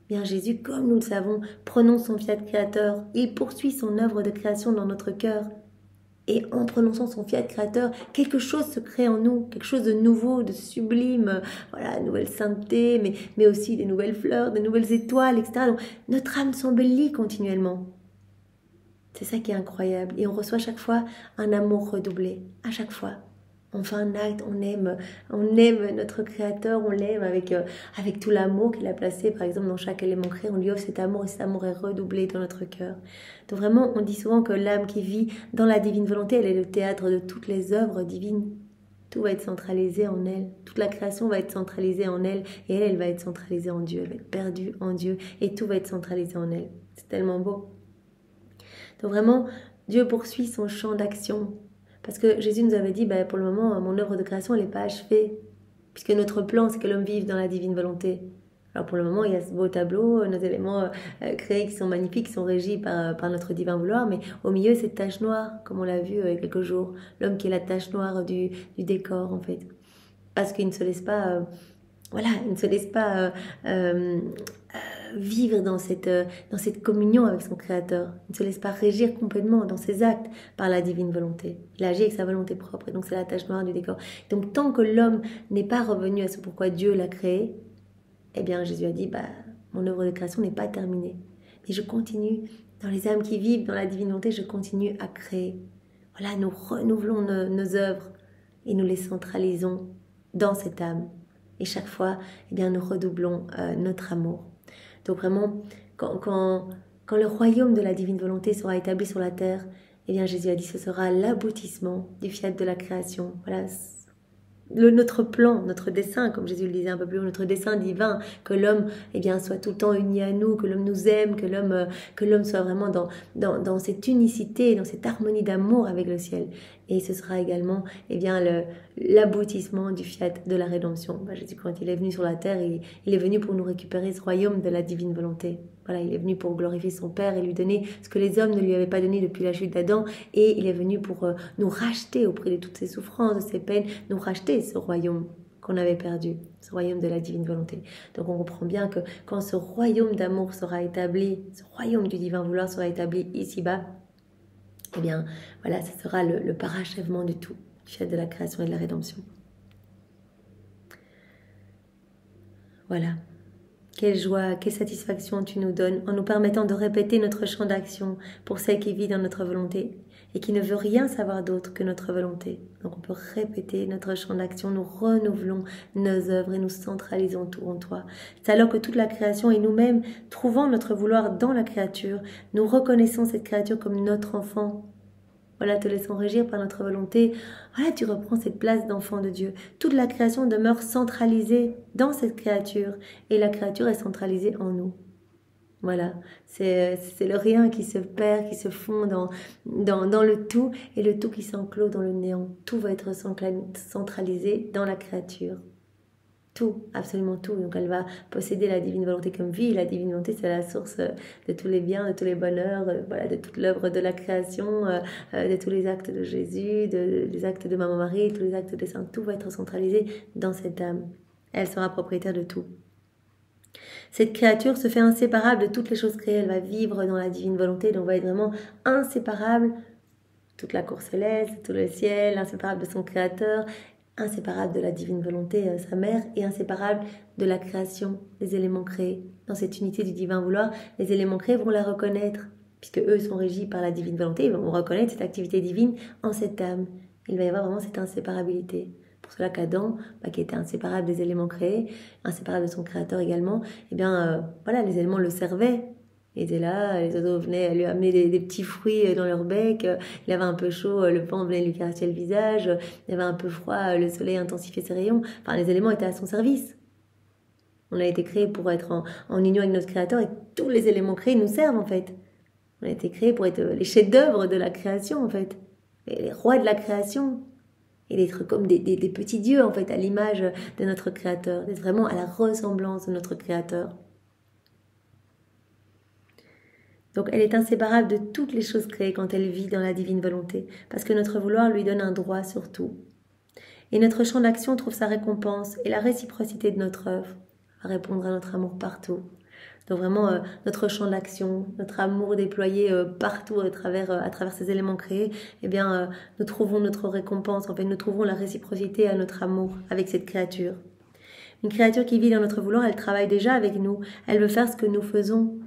Speaker 1: bien Jésus, comme nous le savons, prenons son fiat créateur, il poursuit son œuvre de création dans notre cœur. Et en prononçant son fiat créateur, quelque chose se crée en nous, quelque chose de nouveau, de sublime, voilà, nouvelle sainteté, mais aussi des nouvelles fleurs, des nouvelles étoiles, etc. Donc, notre âme s'embellit continuellement. C'est ça qui est incroyable. Et on reçoit à chaque fois un amour redoublé, à chaque fois. On fait un acte, on aime notre Créateur, on l'aime avec tout l'amour qu'il a placé, par exemple, dans chaque élément créé, on lui offre cet amour et cet amour est redoublé dans notre cœur. Donc vraiment, on dit souvent que l'âme qui vit dans la divine volonté, elle est le théâtre de toutes les œuvres divines. Tout va être centralisé en elle, toute la création va être centralisée en elle et elle va être centralisée en Dieu, elle va être perdue en Dieu et tout va être centralisé en elle. C'est tellement beau. Donc vraiment, Dieu poursuit son champ d'action. Parce que Jésus nous avait dit, pour le moment, mon œuvre de création, elle n'est pas achevée. Puisque notre plan, c'est que l'homme vive dans la divine volonté. Alors pour le moment, il y a ce beau tableau, nos éléments créés qui sont magnifiques, qui sont régis par notre divin vouloir. Mais au milieu, cette tache noire, comme on l'a vu il y a quelques jours. L'homme qui est la tache noire du décor, en fait. Parce qu'il ne se laisse pas... il ne se laisse pas vivre dans cette communion avec son Créateur. Il ne se laisse pas régir complètement dans ses actes par la divine volonté. Il agit avec sa volonté propre, et donc c'est la tache noire du décor. Donc tant que l'homme n'est pas revenu à ce pourquoi Dieu l'a créé, eh bien Jésus a dit, mon œuvre de création n'est pas terminée. Mais je continue, dans les âmes qui vivent dans la divine volonté, je continue à créer. Voilà, nous renouvelons nos œuvres et nous les centralisons dans cette âme. Et chaque fois, eh bien, nous redoublons notre amour. Donc vraiment, quand le royaume de la divine volonté sera établi sur la terre, eh bien Jésus a dit que ce sera l'aboutissement du fiat de la création. Voilà, notre plan, notre dessein, comme Jésus le disait un peu plus haut, notre dessein divin, que l'homme soit tout le temps uni à nous, que l'homme nous aime, que l'homme soit vraiment dans cette unicité, dans cette harmonie d'amour avec le ciel. Et ce sera également l'aboutissement du fiat de la rédemption. Jésus, quand il est venu sur la terre, il est venu pour nous récupérer ce royaume de la divine volonté. Voilà, il est venu pour glorifier son Père et lui donner ce que les hommes ne lui avaient pas donné depuis la chute d'Adam. Et il est venu pour nous racheter auprès de toutes ses souffrances, de ses peines, nous racheter ce royaume qu'on avait perdu, ce royaume de la divine volonté. Donc on comprend bien que quand ce royaume d'amour sera établi, ce royaume du divin vouloir sera établi ici-bas, eh bien voilà, ce sera le parachèvement du tout, du fait de la création et de la rédemption. Voilà. Quelle joie, quelle satisfaction tu nous donnes en nous permettant de répéter notre champ d'action pour celle qui vit dans notre volonté et qui ne veut rien savoir d'autre que notre volonté. Donc on peut répéter notre champ d'action, nous renouvelons nos œuvres et nous centralisons tout en toi. C'est alors que toute la création et nous-mêmes, trouvant notre vouloir dans la créature, nous reconnaissons cette créature comme notre enfant. Voilà, te laissant régir par notre volonté. Voilà, tu reprends cette place d'enfant de Dieu. Toute la création demeure centralisée dans cette créature et la créature est centralisée en nous. Voilà, c'est le rien qui se perd, qui se fond dans le tout et le tout qui s'enclôt dans le néant. Tout va être centralisé dans la créature. tout, absolument tout. Donc elle va posséder la divine volonté comme vie. La divine volonté, c'est la source de tous les biens, de tous les bonheurs, voilà, de toute l'œuvre de la création, de tous les actes de Jésus, des actes de Maman Marie, tous les actes des saints. Tout va être centralisé dans cette âme. Elle sera propriétaire de tout. Cette créature se fait inséparable de toutes les choses créées. Elle va vivre dans la divine volonté, donc va être vraiment inséparable. Toute la cour céleste, tout le ciel, inséparable de son créateur, inséparable de la divine volonté, sa mère, et inséparable de la création des éléments créés. Dans cette unité du divin vouloir, les éléments créés vont la reconnaître, puisque eux sont régis par la divine volonté, ils vont reconnaître cette activité divine en cette âme. Il va y avoir vraiment cette inséparabilité. Pour cela qu'Adam, qui était inséparable des éléments créés, inséparable de son créateur également, eh bien, voilà, les éléments le servaient. Il était là, les oiseaux venaient lui amener des petits fruits dans leur bec, il avait un peu chaud, le vent venait lui caresser le visage, il avait un peu froid, le soleil intensifiait ses rayons. Enfin, les éléments étaient à son service. On a été créé pour être en union avec notre Créateur et tous les éléments créés nous servent en fait. On a été créé pour être les chefs-d'œuvre de la création en fait, les rois de la création. Et d'être comme des petits dieux en fait, à l'image de notre Créateur, d'être vraiment à la ressemblance de notre Créateur. Donc elle est inséparable de toutes les choses créées quand elle vit dans la divine volonté, parce que notre vouloir lui donne un droit sur tout. Et notre champ d'action trouve sa récompense et la réciprocité de notre œuvre va répondre à notre amour partout. Donc vraiment notre champ d'action, notre amour déployé partout à travers ces éléments créés, eh bien nous trouvons notre récompense, en fait nous trouvons la réciprocité à notre amour avec cette créature. Une créature qui vit dans notre vouloir, elle travaille déjà avec nous, elle veut faire ce que nous faisons.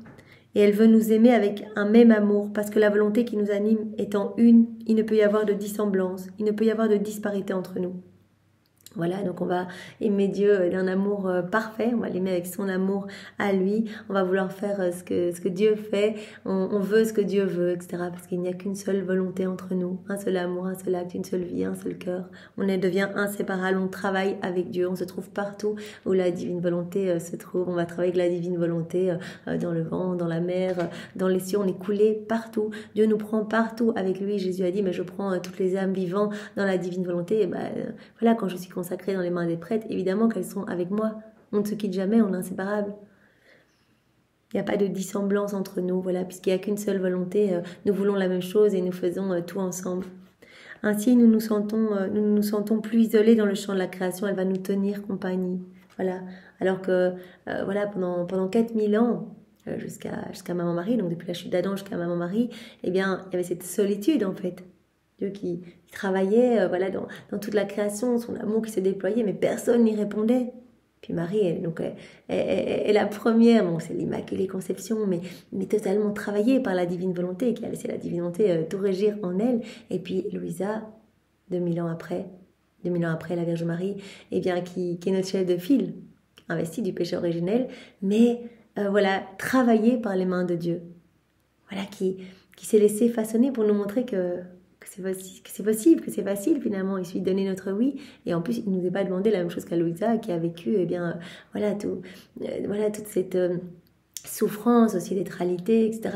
Speaker 1: Et elle veut nous aimer avec un même amour, parce que la volonté qui nous anime étant une, il ne peut y avoir de dissemblance, il ne peut y avoir de disparité entre nous. Voilà, donc on va aimer Dieu d'un amour parfait, on va l'aimer avec son amour à lui, on va vouloir faire ce que Dieu fait, on veut ce que Dieu veut, etc. Parce qu'il n'y a qu'une seule volonté entre nous, un seul amour, un seul acte, une seule vie, un seul cœur. On devient inséparable, on travaille avec Dieu, on se trouve partout où la divine volonté se trouve, on va travailler avec la divine volonté dans le vent, dans la mer, dans les cieux, on est coulé partout. Dieu nous prend partout avec lui, Jésus a dit, mais je prends toutes les âmes vivantes dans la divine volonté, et voilà, quand je suis consacrées dans les mains des prêtres, évidemment qu'elles sont avec moi. On ne se quitte jamais, on est inséparables. Il n'y a pas de dissemblance entre nous, voilà, puisqu'il n'y a qu'une seule volonté, nous voulons la même chose et nous faisons tout ensemble. Ainsi, nous nous sentons plus isolés dans le champ de la création, elle va nous tenir compagnie. Voilà. Alors que voilà, pendant 4000 ans, jusqu'à Maman Marie, donc depuis la chute d'Adam jusqu'à Maman Marie, eh bien, il y avait cette solitude en fait. Dieu qui travaillait voilà, dans toute la création, son amour qui se déployait, mais personne n'y répondait. Puis Marie, elle est la première, bon, c'est l'Immaculée Conception, mais totalement travaillée par la divine volonté, qui a laissé la divine volonté tout régir en elle. Et puis Louisa, 2000 ans après la Vierge Marie, eh bien, qui est notre chef de file, investie du péché originel, mais voilà, travaillée par les mains de Dieu. Voilà, qui s'est laissé façonner pour nous montrer que c'est possible, que c'est facile finalement, il suffit de donner notre oui, et en plus il ne nous est pas demandé la même chose qu'à Louisa qui a vécu eh bien, voilà, toute cette souffrance aussi d'être alité, etc.,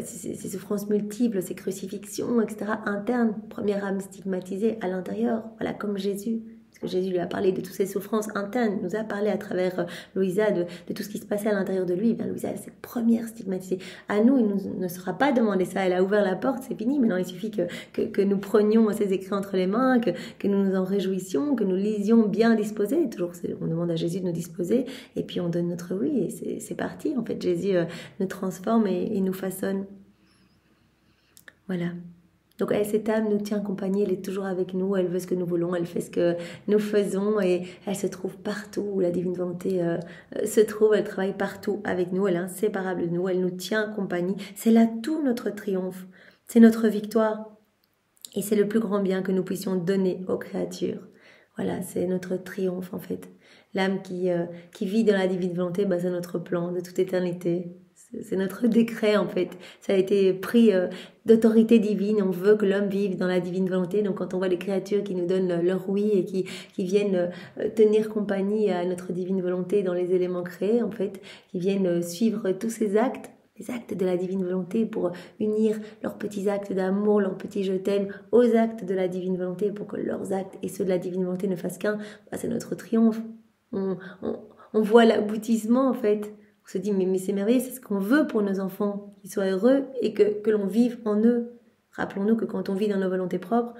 Speaker 1: ces souffrances multiples, ces crucifixions, etc., internes, première âme stigmatisée à l'intérieur, voilà, comme Jésus. Parce que Jésus lui a parlé de toutes ses souffrances internes, nous a parlé à travers Louisa de tout ce qui se passait à l'intérieur de lui. Bien, Louisa, elle est cette première stigmatisée. À nous, il ne sera pas demandé ça. Elle a ouvert la porte, c'est fini. Maintenant, il suffit que nous prenions ces écrits entre les mains, que nous nous en réjouissions, que nous lisions bien disposés. Toujours, on demande à Jésus de nous disposer, et puis on donne notre oui, et c'est parti. En fait, Jésus nous transforme et nous façonne. Voilà. Donc cette âme nous tient compagnie, elle est toujours avec nous, elle veut ce que nous voulons, elle fait ce que nous faisons et elle se trouve partout où la divine volonté se trouve, elle travaille partout avec nous, elle est inséparable de nous, elle nous tient compagnie. C'est là tout notre triomphe, c'est notre victoire et c'est le plus grand bien que nous puissions donner aux créatures. Voilà, c'est notre triomphe en fait. L'âme qui vit dans la divine volonté, c'est notre plan de toute éternité. C'est notre décret en fait, ça a été pris d'autorité divine, on veut que l'homme vive dans la divine volonté, donc quand on voit les créatures qui nous donnent leur oui et qui viennent tenir compagnie à notre divine volonté dans les éléments créés en fait, qui viennent suivre tous ces actes, les actes de la divine volonté pour unir leurs petits actes d'amour, leurs petits je t'aime aux actes de la divine volonté pour que leurs actes et ceux de la divine volonté ne fassent qu'un, c'est notre triomphe. on voit l'aboutissement en fait. On se dit mais c'est merveilleux, c'est ce qu'on veut pour nos enfants, qu'ils soient heureux et que l'on vive en eux. Rappelons-nous que quand on vit dans nos volontés propres,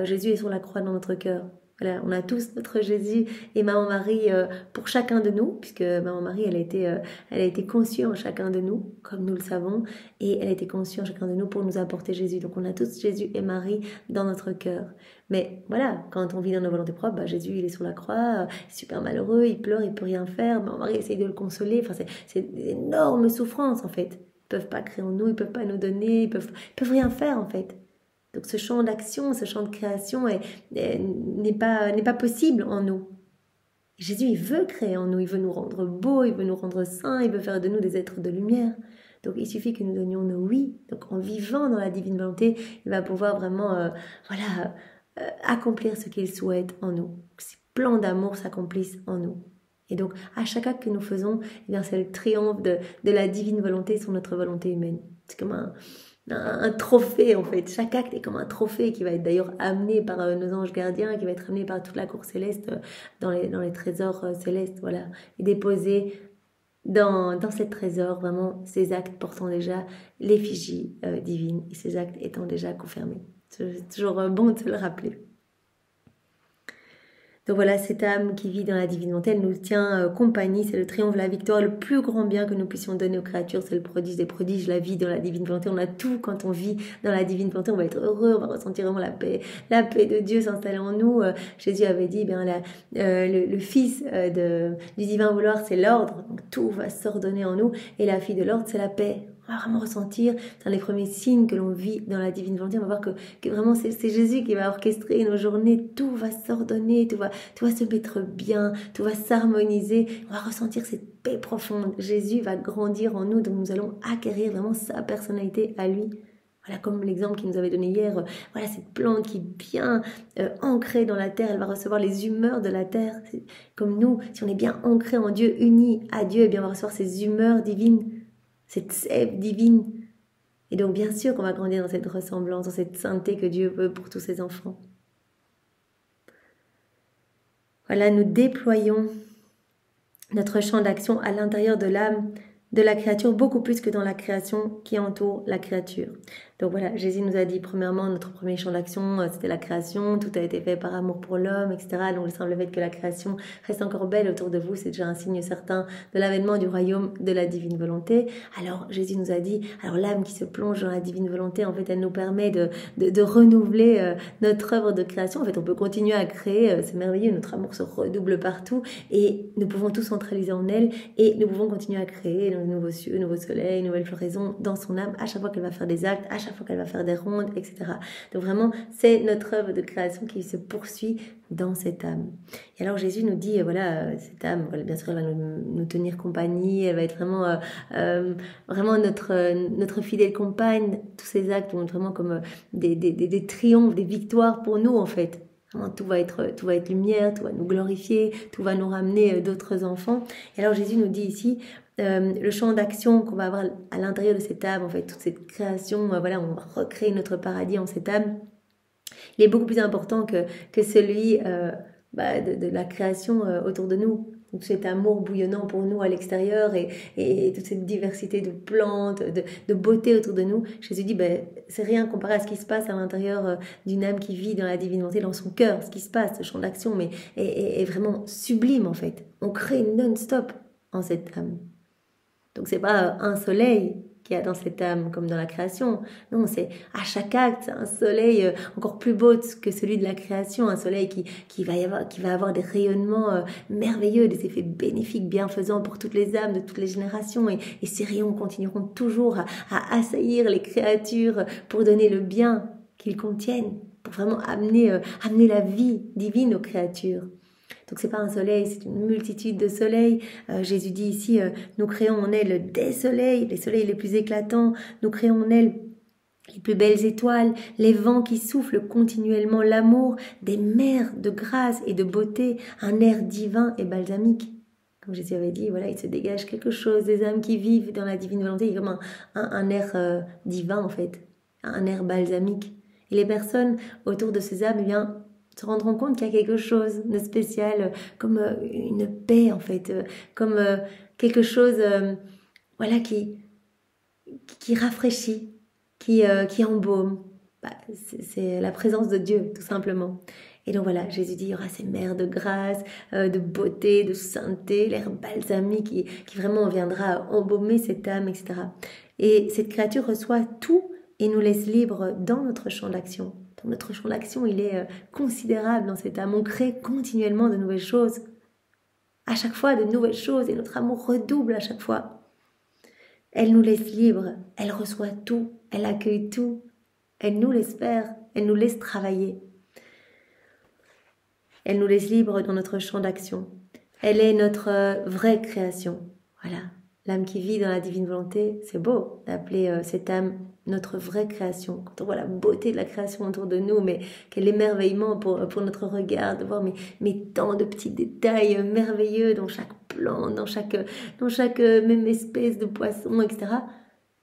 Speaker 1: Jésus est sur la croix dans notre cœur. Voilà, on a tous notre Jésus et Maman Marie pour chacun de nous, puisque Maman Marie, elle a été conçue en chacun de nous, comme nous le savons, et elle a été conçue en chacun de nous pour nous apporter Jésus. Donc on a tous Jésus et Marie dans notre cœur. Mais voilà, quand on vit dans nos volontés propres, bah, Jésus, il est sur la croix, super malheureux, il pleure, il peut rien faire, Maman Marie essaye de le consoler, enfin c'est une énorme souffrance en fait. Ils peuvent pas créer en nous, ils peuvent pas nous donner, ils peuvent rien faire en fait. Donc ce champ d'action, ce champ de création n'est pas possible en nous. Jésus, il veut créer en nous, il veut nous rendre beaux, il veut nous rendre saints, il veut faire de nous des êtres de lumière. Donc il suffit que nous donnions nos oui. Donc en vivant dans la divine volonté, il va pouvoir vraiment accomplir ce qu'il souhaite en nous. Que ces plans d'amour s'accomplissent en nous. Et donc à chaque acte que nous faisons, eh bien, c'est le triomphe de la divine volonté sur notre volonté humaine. C'est comme un trophée en fait. Chaque acte est comme un trophée qui va être d'ailleurs amené par nos anges gardiens, qui va être amené par toute la cour céleste dans les trésors célestes, voilà, et déposé dans ces trésors vraiment ces actes portant déjà l'effigie divine et ces actes étant déjà confirmés. C'est toujours bon de se le rappeler. Donc voilà, cette âme qui vit dans la divine volonté, elle nous tient compagnie, c'est le triomphe, la victoire, le plus grand bien que nous puissions donner aux créatures, c'est le prodige des prodiges, la vie dans la divine volonté. On a tout quand on vit dans la divine volonté, on va être heureux, on va ressentir vraiment la paix de Dieu s'installer en nous. Jésus avait dit, le fils du divin vouloir, c'est l'ordre, donc tout va s'ordonner en nous, et la fille de l'ordre, c'est la paix. On va vraiment ressentir dans les premiers signes que l'on vit dans la divine volonté, on va voir que vraiment c'est Jésus qui va orchestrer nos journées, tout va s'ordonner, tout va se mettre bien, tout va s'harmoniser, on va ressentir cette paix profonde. Jésus va grandir en nous, donc nous allons acquérir vraiment sa personnalité à lui. Voilà, comme l'exemple qu'il nous avait donné hier, voilà, cette plante qui est bien ancrée dans la terre, elle va recevoir les humeurs de la terre. C'est comme nous, si on est bien ancré en Dieu, unis à Dieu, eh bien on va recevoir ces humeurs divines, cette sève divine. Et donc bien sûr qu'on va grandir dans cette ressemblance, dans cette sainteté que Dieu veut pour tous ses enfants. Voilà, nous déployons notre champ d'action à l'intérieur de l'âme de la créature, beaucoup plus que dans la création qui entoure la créature. Donc voilà, Jésus nous a dit premièrement, notre premier champ d'action, c'était la création, tout a été fait par amour pour l'homme, etc. Donc le simple fait que la création reste encore belle autour de vous, c'est déjà un signe certain de l'avènement du royaume de la divine volonté. Alors Jésus nous a dit, alors l'âme qui se plonge dans la divine volonté, en fait, elle nous permet de renouveler notre œuvre de création. En fait, on peut continuer à créer, c'est merveilleux, notre amour se redouble partout et nous pouvons tout centraliser en elle et nous pouvons continuer à créer de nouveaux cieux, nouveaux soleils, nouvelles floraisons dans son âme à chaque fois qu'elle va faire des actes, à chaque fois qu'elle va faire des rondes, etc. Donc vraiment, c'est notre œuvre de création qui se poursuit dans cette âme. Et alors Jésus nous dit, voilà, cette âme, voilà, bien sûr, elle va nous tenir compagnie, elle va être vraiment, vraiment notre fidèle compagne. Tous ces actes vont être vraiment comme des triomphes, des victoires pour nous en fait. Tout va être lumière, tout va nous glorifier, tout va nous ramener d'autres enfants. Et alors Jésus nous dit ici, le champ d'action qu'on va avoir à l'intérieur de cette âme, en fait, toute cette création, voilà, on va recréer notre paradis en cette âme. Il est beaucoup plus important que celui de la création autour de nous. Donc cet amour bouillonnant pour nous à l'extérieur et toute cette diversité de plantes, de beauté autour de nous. Jésus dit, c'est rien comparé à ce qui se passe à l'intérieur d'une âme qui vit dans la divine volonté, dans son cœur. Ce qui se passe, ce champ d'action, mais est vraiment sublime en fait. On crée non-stop en cette âme. Donc c'est pas un soleil qu'il y a dans cette âme comme dans la création. Non, c'est à chaque acte un soleil encore plus beau que celui de la création, un soleil qui va avoir des rayonnements merveilleux, des effets bénéfiques, bienfaisants pour toutes les âmes de toutes les générations. Et ces rayons continueront toujours à assaillir les créatures pour donner le bien qu'ils contiennent, pour vraiment amener la vie divine aux créatures. Donc c'est pas un soleil, c'est une multitude de soleils. Jésus dit ici, nous créons en elle des soleils, les soleils les plus éclatants, nous créons en elle les plus belles étoiles, les vents qui soufflent continuellement l'amour, des mers de grâce et de beauté, un air divin et balsamique. Comme Jésus avait dit, voilà, il se dégage quelque chose des âmes qui vivent dans la divine volonté, il y a comme un air divin en fait, un air balsamique. Et les personnes autour de ces âmes, eh bien, se rendront compte qu'il y a quelque chose de spécial, comme une paix en fait, comme quelque chose voilà, qui rafraîchit, qui embaume. Bah, c'est la présence de Dieu, tout simplement. Et donc voilà, Jésus dit, il y aura ces mers de grâce, de beauté, de sainteté, l'air balsamique qui vraiment viendra embaumer cette âme, etc. Et cette créature reçoit tout et nous laisse libres dans notre champ d'action. Donc notre champ d'action, il est considérable dans cette âme. On crée continuellement de nouvelles choses. À chaque fois, de nouvelles choses. Et notre amour redouble à chaque fois. Elle nous laisse libres. Elle reçoit tout. Elle accueille tout. Elle nous laisse faire. Elle nous laisse travailler. Elle nous laisse libres dans notre champ d'action. Elle est notre vraie création. Voilà. L'âme qui vit dans la divine volonté, c'est beau d'appeler cette âme notre vraie création. Quand on voit la beauté de la création autour de nous, mais quel émerveillement pour notre regard, de voir mais tant de petits détails merveilleux dans chaque plante, dans chaque même espèce de poisson, etc.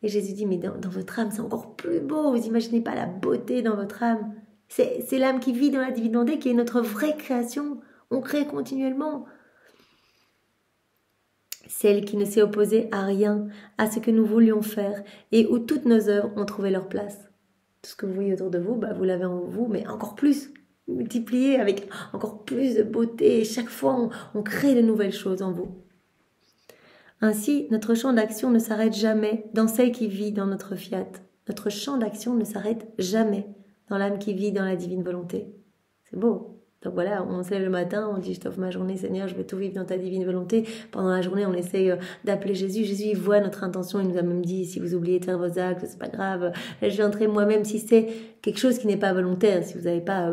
Speaker 1: Et Jésus dit, mais dans votre âme, c'est encore plus beau. Vous imaginez pas la beauté dans votre âme. C'est l'âme qui vit dans la divine volonté qui est notre vraie création. On crée continuellement. Celle qui ne s'est opposée à rien, à ce que nous voulions faire, et où toutes nos œuvres ont trouvé leur place. Tout ce que vous voyez autour de vous, vous l'avez en vous, mais encore plus, multiplié avec encore plus de beauté. Et chaque fois, on crée de nouvelles choses en vous. Ainsi, notre champ d'action ne s'arrête jamais dans celle qui vit dans notre fiat. Notre champ d'action ne s'arrête jamais dans l'âme qui vit dans la divine volonté. C'est beau. Donc voilà, on se lève le matin, on dit je t'offre ma journée Seigneur, je veux tout vivre dans ta divine volonté. Pendant la journée, on essaye d'appeler Jésus. Jésus, il voit notre intention, il nous a même dit si vous oubliez de faire vos actes, c'est pas grave. Je viendrai moi-même si c'est quelque chose qui n'est pas volontaire, si vous n'avez pas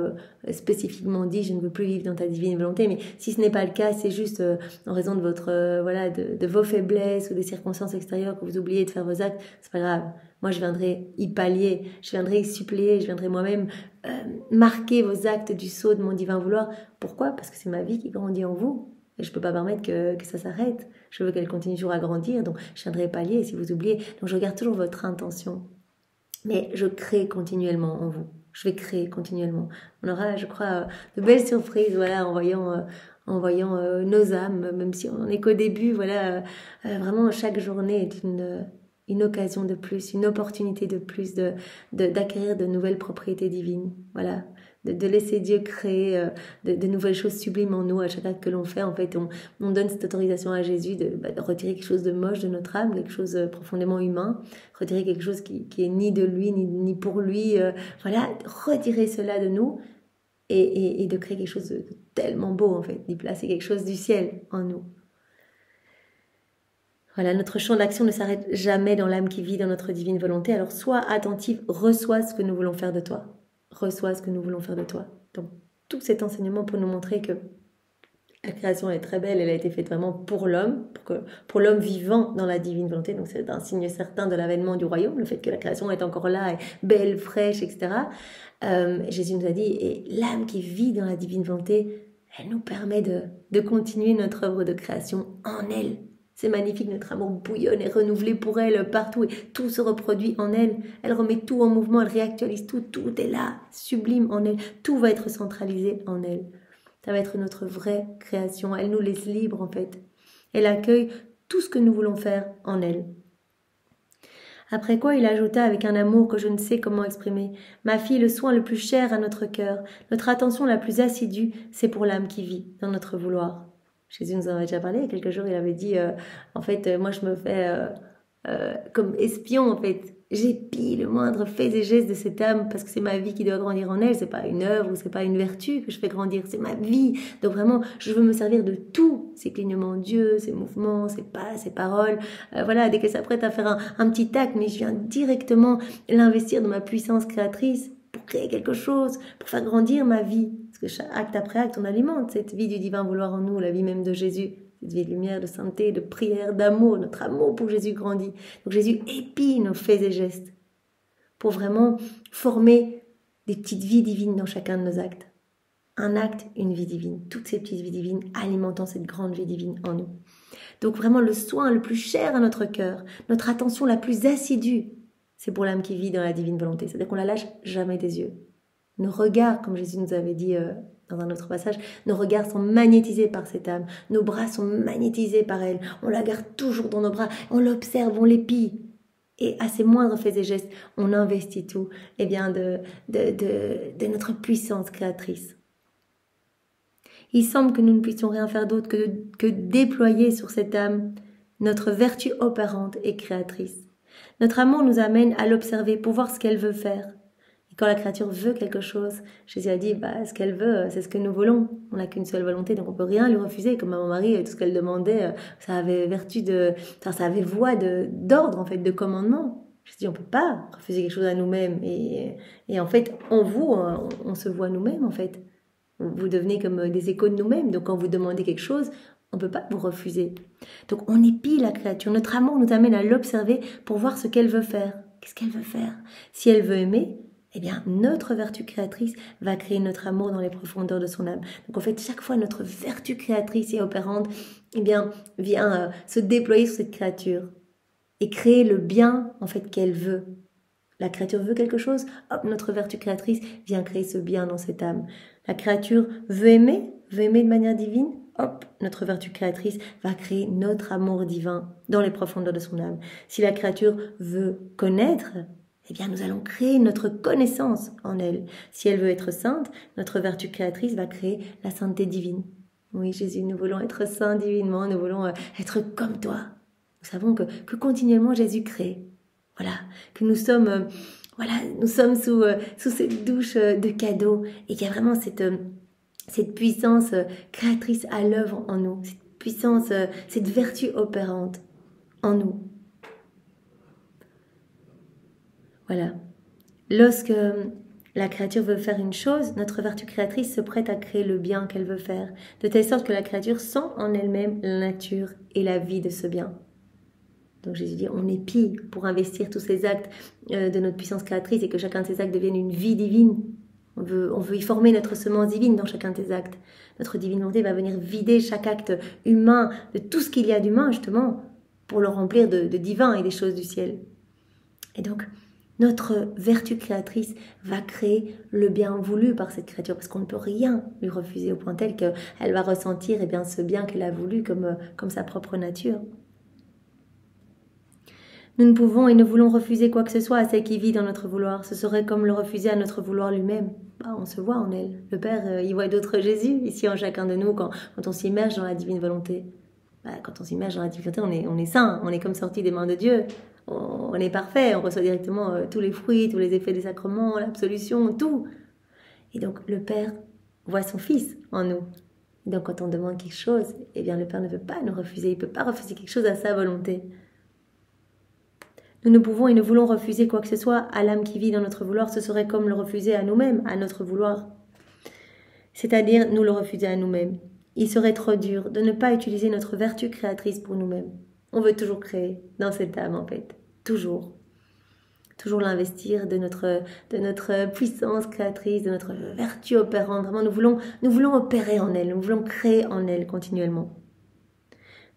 Speaker 1: spécifiquement dit je ne veux plus vivre dans ta divine volonté, mais si ce n'est pas le cas, c'est juste en raison de votre de vos faiblesses ou des circonstances extérieures que vous oubliez de faire vos actes, c'est pas grave. Moi, je viendrai y pallier, je viendrai y suppléer, je viendrai moi-même marquer vos actes du sceau de mon divin vouloir. Pourquoi? Parce que c'est ma vie qui grandit en vous. Et je ne peux pas permettre que ça s'arrête. Je veux qu'elle continue toujours à grandir, donc je viendrai pallier si vous oubliez. Donc je regarde toujours votre intention. Mais je crée continuellement en vous. Je vais créer continuellement. On aura, je crois, de belles surprises, voilà, en voyant nos âmes, même si on n'est qu'au début, voilà, vraiment chaque journée est une occasion de plus, une opportunité de plus d'acquérir de nouvelles propriétés divines, voilà, de laisser Dieu créer de nouvelles choses sublimes en nous. À chaque acte que l'on fait, en fait, on donne cette autorisation à Jésus de retirer quelque chose de moche de notre âme, quelque chose profondément humain, retirer quelque chose qui est ni de lui, ni pour lui, voilà, retirer cela de nous et de créer quelque chose de tellement beau, en fait, d'y placer quelque chose du ciel en nous. Voilà, notre champ d'action ne s'arrête jamais dans l'âme qui vit dans notre divine volonté. Alors, sois attentive, reçois ce que nous voulons faire de toi. Reçois ce que nous voulons faire de toi. Donc, tout cet enseignement pour nous montrer que la création est très belle, elle a été faite vraiment pour l'homme, pour l'homme vivant dans la divine volonté. Donc, c'est un signe certain de l'avènement du royaume, le fait que la création est encore là, est belle, fraîche, etc. Jésus nous a dit, et l'âme qui vit dans la divine volonté, elle nous permet de continuer notre œuvre de création en elle. C'est magnifique, notre amour bouillonne et renouvelé pour elle partout et tout se reproduit en elle. Elle remet tout en mouvement, elle réactualise tout, tout est là, sublime en elle. Tout va être centralisé en elle. Ça va être notre vraie création. Elle nous laisse libres en fait. Elle accueille tout ce que nous voulons faire en elle. Après quoi, il ajouta avec un amour que je ne sais comment exprimer. Ma fille, le soin le plus cher à notre cœur, notre attention la plus assidue, c'est pour l'âme qui vit dans notre vouloir. Jésus nous en a déjà parlé, il y a quelques jours, il avait dit, en fait, moi je me fais comme espion, en fait. J'épie le moindre fait et geste de cette âme parce que c'est ma vie qui doit grandir en elle, c'est pas une œuvre ou c'est pas une vertu que je fais grandir, c'est ma vie. Donc vraiment, je veux me servir de tous ses clignements d'yeux, ses mouvements, ses pas, ses paroles. Voilà, dès qu'elle s'apprête à faire un petit acte, mais je viens directement l'investir dans ma puissance créatrice pour créer quelque chose, pour faire grandir ma vie. Parce que acte après acte, on alimente cette vie du divin vouloir en nous, la vie même de Jésus. Cette vie de lumière, de sainteté, de prière, d'amour. Notre amour pour Jésus grandit. Donc Jésus épie nos faits et gestes pour vraiment former des petites vies divines dans chacun de nos actes. Un acte, une vie divine. Toutes ces petites vies divines alimentant cette grande vie divine en nous. Donc vraiment le soin le plus cher à notre cœur, notre attention la plus assidue, c'est pour l'âme qui vit dans la divine volonté. C'est-à-dire qu'on la lâche jamais des yeux. Nos regards, comme Jésus nous avait dit dans un autre passage, nos regards sont magnétisés par cette âme. Nos bras sont magnétisés par elle. On la garde toujours dans nos bras. On l'observe, on l'épie. Et à ses moindres faits et gestes, on investit tout de notre puissance créatrice. Il semble que nous ne puissions rien faire d'autre que déployer sur cette âme notre vertu opérante et créatrice. Notre amour nous amène à l'observer pour voir ce qu'elle veut faire. Et quand la créature veut quelque chose, Jésus a dit, ce qu'elle veut, c'est ce que nous voulons. On n'a qu'une seule volonté, donc on peut rien lui refuser. Comme Maman Marie, tout ce qu'elle demandait, ça avait ça avait voix d'ordre, en fait, de commandement. Jésus dit, on peut pas refuser quelque chose à nous-mêmes. Et en fait, en vous, on se voit nous-mêmes, en fait. Vous devenez comme des échos de nous-mêmes. Donc quand vous demandez quelque chose, on ne peut pas vous refuser. Donc on épie la créature. Notre amour nous amène à l'observer pour voir ce qu'elle veut faire. Qu'est-ce qu'elle veut faire? Si elle veut aimer, eh bien notre vertu créatrice va créer notre amour dans les profondeurs de son âme. Donc en fait, chaque fois notre vertu créatrice et opérante vient se déployer sur cette créature et créer le bien en fait qu'elle veut. La créature veut quelque chose, hop, notre vertu créatrice vient créer ce bien dans cette âme. La créature veut aimer de manière divine, hop, notre vertu créatrice va créer notre amour divin dans les profondeurs de son âme. Si la créature veut connaître, eh bien nous allons créer notre connaissance en elle. Si elle veut être sainte, notre vertu créatrice va créer la sainteté divine. Oui, Jésus, nous voulons être saints divinement, nous voulons être comme toi. Nous savons que continuellement Jésus crée. Voilà, que nous sommes sous cette douche de cadeaux et qu'il y a vraiment cette puissance créatrice à l'œuvre en nous, cette puissance, cette vertu opérante en nous. Voilà. Lorsque la créature veut faire une chose, notre vertu créatrice se prête à créer le bien qu'elle veut faire, de telle sorte que la créature sent en elle-même la nature et la vie de ce bien. Donc Jésus dit, on épie pour investir tous ces actes de notre puissance créatrice et que chacun de ces actes devienne une vie divine. On veut y former notre semence divine dans chacun de ces actes. Notre divine volonté va venir vider chaque acte humain de tout ce qu'il y a d'humain, justement, pour le remplir de divin et des choses du ciel. Et donc, notre vertu créatrice va créer le bien voulu par cette créature, parce qu'on ne peut rien lui refuser au point tel qu'elle va ressentir ce bien qu'elle a voulu comme sa propre nature. Nous ne pouvons et ne voulons refuser quoi que ce soit à celle qui vit dans notre vouloir. Ce serait comme le refuser à notre vouloir lui-même. On se voit en elle. Le Père, il voit d'autres Jésus ici en chacun de nous quand on s'immerge dans la divine volonté. Quand on s'immerge dans la divine volonté, on est saint, on est comme sorti des mains de Dieu. On est parfait, on reçoit directement tous les fruits, tous les effets des sacrements, l'absolution, tout. Et donc le Père voit son Fils en nous. Et donc quand on demande quelque chose, le Père ne veut pas nous refuser. Il ne peut pas refuser quelque chose à sa volonté. Nous ne pouvons et ne voulons refuser quoi que ce soit à l'âme qui vit dans notre vouloir. Ce serait comme le refuser à nous-mêmes, à notre vouloir. C'est-à-dire nous le refuser à nous-mêmes. Il serait trop dur de ne pas utiliser notre vertu créatrice pour nous-mêmes. On veut toujours créer dans cette âme en fait. Toujours. Toujours l'investir de notre puissance créatrice, de notre vertu opérante. Vraiment, nous voulons opérer en elle, nous voulons créer en elle continuellement.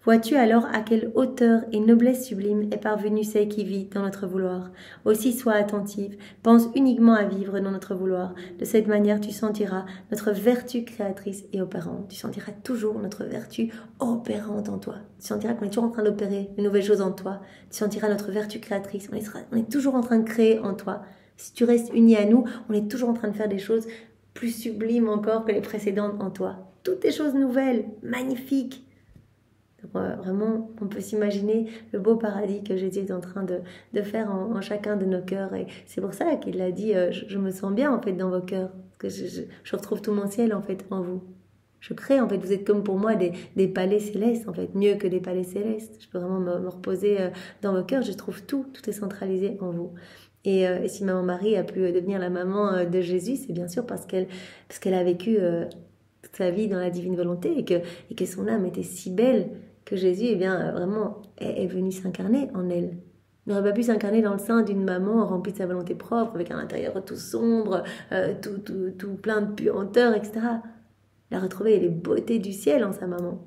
Speaker 1: Vois-tu alors à quelle hauteur et noblesse sublime est parvenue celle qui vit dans notre vouloir? Aussi sois attentive, pense uniquement à vivre dans notre vouloir. De cette manière, tu sentiras notre vertu créatrice et opérante. Tu sentiras toujours notre vertu opérante en toi. Tu sentiras qu'on est toujours en train d'opérer de nouvelles choses en toi. Tu sentiras notre vertu créatrice. On est toujours en train de créer en toi. Si tu restes uni à nous, on est toujours en train de faire des choses plus sublimes encore que les précédentes en toi. Toutes des choses nouvelles, magnifiques. Donc, vraiment, on peut s'imaginer le beau paradis que Jésus est en train de faire en chacun de nos cœurs. Et c'est pour ça qu'il a dit je me sens bien en fait dans vos cœurs. Parce que je retrouve tout mon ciel en fait en vous. Je crée en fait, vous êtes comme pour moi des palais célestes en fait, mieux que des palais célestes. Je peux vraiment me reposer dans vos cœurs. Je trouve tout est centralisé en vous. Et si Maman Marie a pu devenir la maman de Jésus, c'est bien sûr parce qu'elle a vécu toute sa vie dans la divine volonté et que son âme était si belle que Jésus, vraiment, est venu s'incarner en elle. Il n'aurait pas pu s'incarner dans le sein d'une maman remplie de sa volonté propre, avec un intérieur tout sombre, tout plein de puanteur, etc. Il a retrouvé les beautés du ciel en sa maman.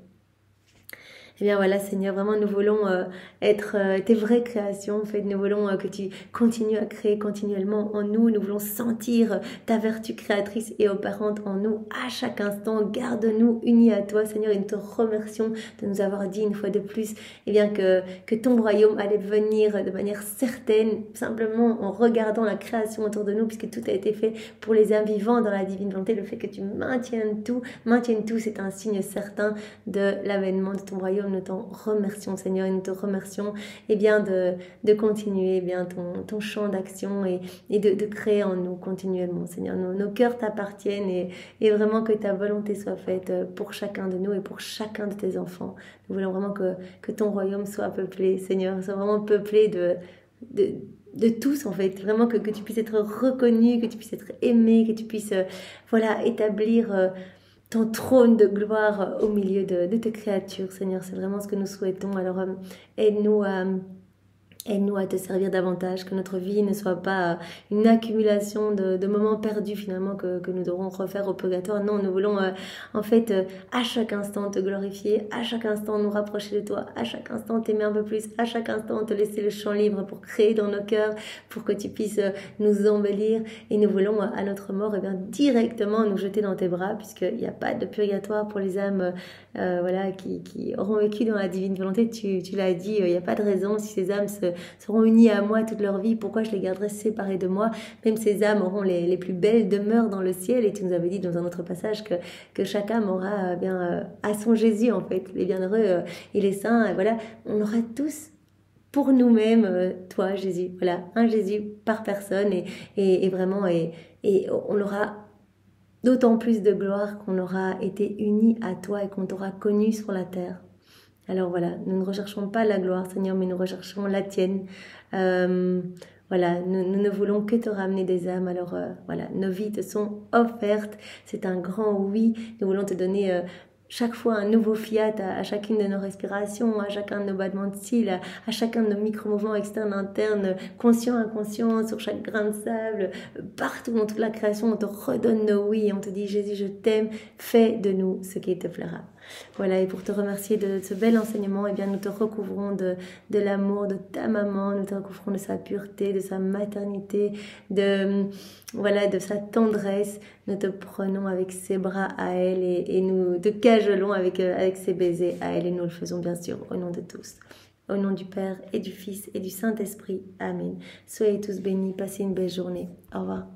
Speaker 1: Eh bien voilà, Seigneur, vraiment nous voulons être tes vraies créations. En fait, nous voulons que tu continues à créer continuellement en nous. Nous voulons sentir ta vertu créatrice et opérante en nous à chaque instant. Garde-nous unis à toi, Seigneur, et nous te remercions de nous avoir dit une fois de plus bien que ton royaume allait venir de manière certaine, simplement en regardant la création autour de nous, puisque tout a été fait pour les âmes vivantes dans la divine volonté. Le fait que tu maintiennes tout, c'est un signe certain de l'avènement de ton royaume. Nous t'en remercions, Seigneur, et nous te remercions de continuer ton champ d'action et de créer en nous continuellement, Seigneur. Nos cœurs t'appartiennent et vraiment que ta volonté soit faite pour chacun de nous et pour chacun de tes enfants. Nous voulons vraiment que ton royaume soit peuplé, Seigneur, soit vraiment peuplé de tous, en fait. Vraiment que tu puisses être reconnu, que tu puisses être aimé, que tu puisses établir ton trône de gloire au milieu de tes créatures, Seigneur. C'est vraiment ce que nous souhaitons. Alors, aide-nous à te servir davantage, que notre vie ne soit pas une accumulation de moments perdus finalement que nous devrons refaire au purgatoire. Non, nous voulons à chaque instant te glorifier, à chaque instant nous rapprocher de toi, à chaque instant t'aimer un peu plus, à chaque instant te laisser le champ libre pour créer dans nos cœurs, pour que tu puisses nous embellir. Et nous voulons à notre mort directement nous jeter dans tes bras, puisqu'il n'y a pas de purgatoire pour les âmes qui auront vécu dans la divine volonté. Tu l'as dit, il n'y a pas de raison si ces âmes seront unies à moi toute leur vie, pourquoi je les garderai séparées de moi? Même ces âmes auront les plus belles demeures dans le ciel. Et tu nous avais dit dans un autre passage que chaque âme aura à son Jésus, en fait, les bienheureux et les saints. Et voilà, on aura tous pour nous-mêmes toi, Jésus. Voilà, un Jésus par personne et vraiment, et on aura d'autant plus de gloire qu'on aura été unis à toi et qu'on t'aura connu sur la terre. Alors voilà, nous ne recherchons pas la gloire, Seigneur, mais nous recherchons la tienne. Nous ne voulons que te ramener des âmes. Alors nos vies te sont offertes. C'est un grand oui. Nous voulons te donner chaque fois un nouveau fiat à chacune de nos respirations, à chacun de nos battements de cils, à chacun de nos micro-mouvements externes, internes, conscients, inconscients, sur chaque grain de sable, partout dans toute la création, on te redonne nos oui et on te dit Jésus, je t'aime, fais de nous ce qui te plaira. Voilà, et pour te remercier de ce bel enseignement, nous te recouvrons de l'amour de ta maman, nous te recouvrons de sa pureté, de sa maternité, de sa tendresse. Nous te prenons avec ses bras à elle et nous te cajolons avec ses baisers à elle et nous le faisons bien sûr au nom de tous. Au nom du Père et du Fils et du Saint-Esprit. Amen. Soyez tous bénis, passez une belle journée. Au revoir.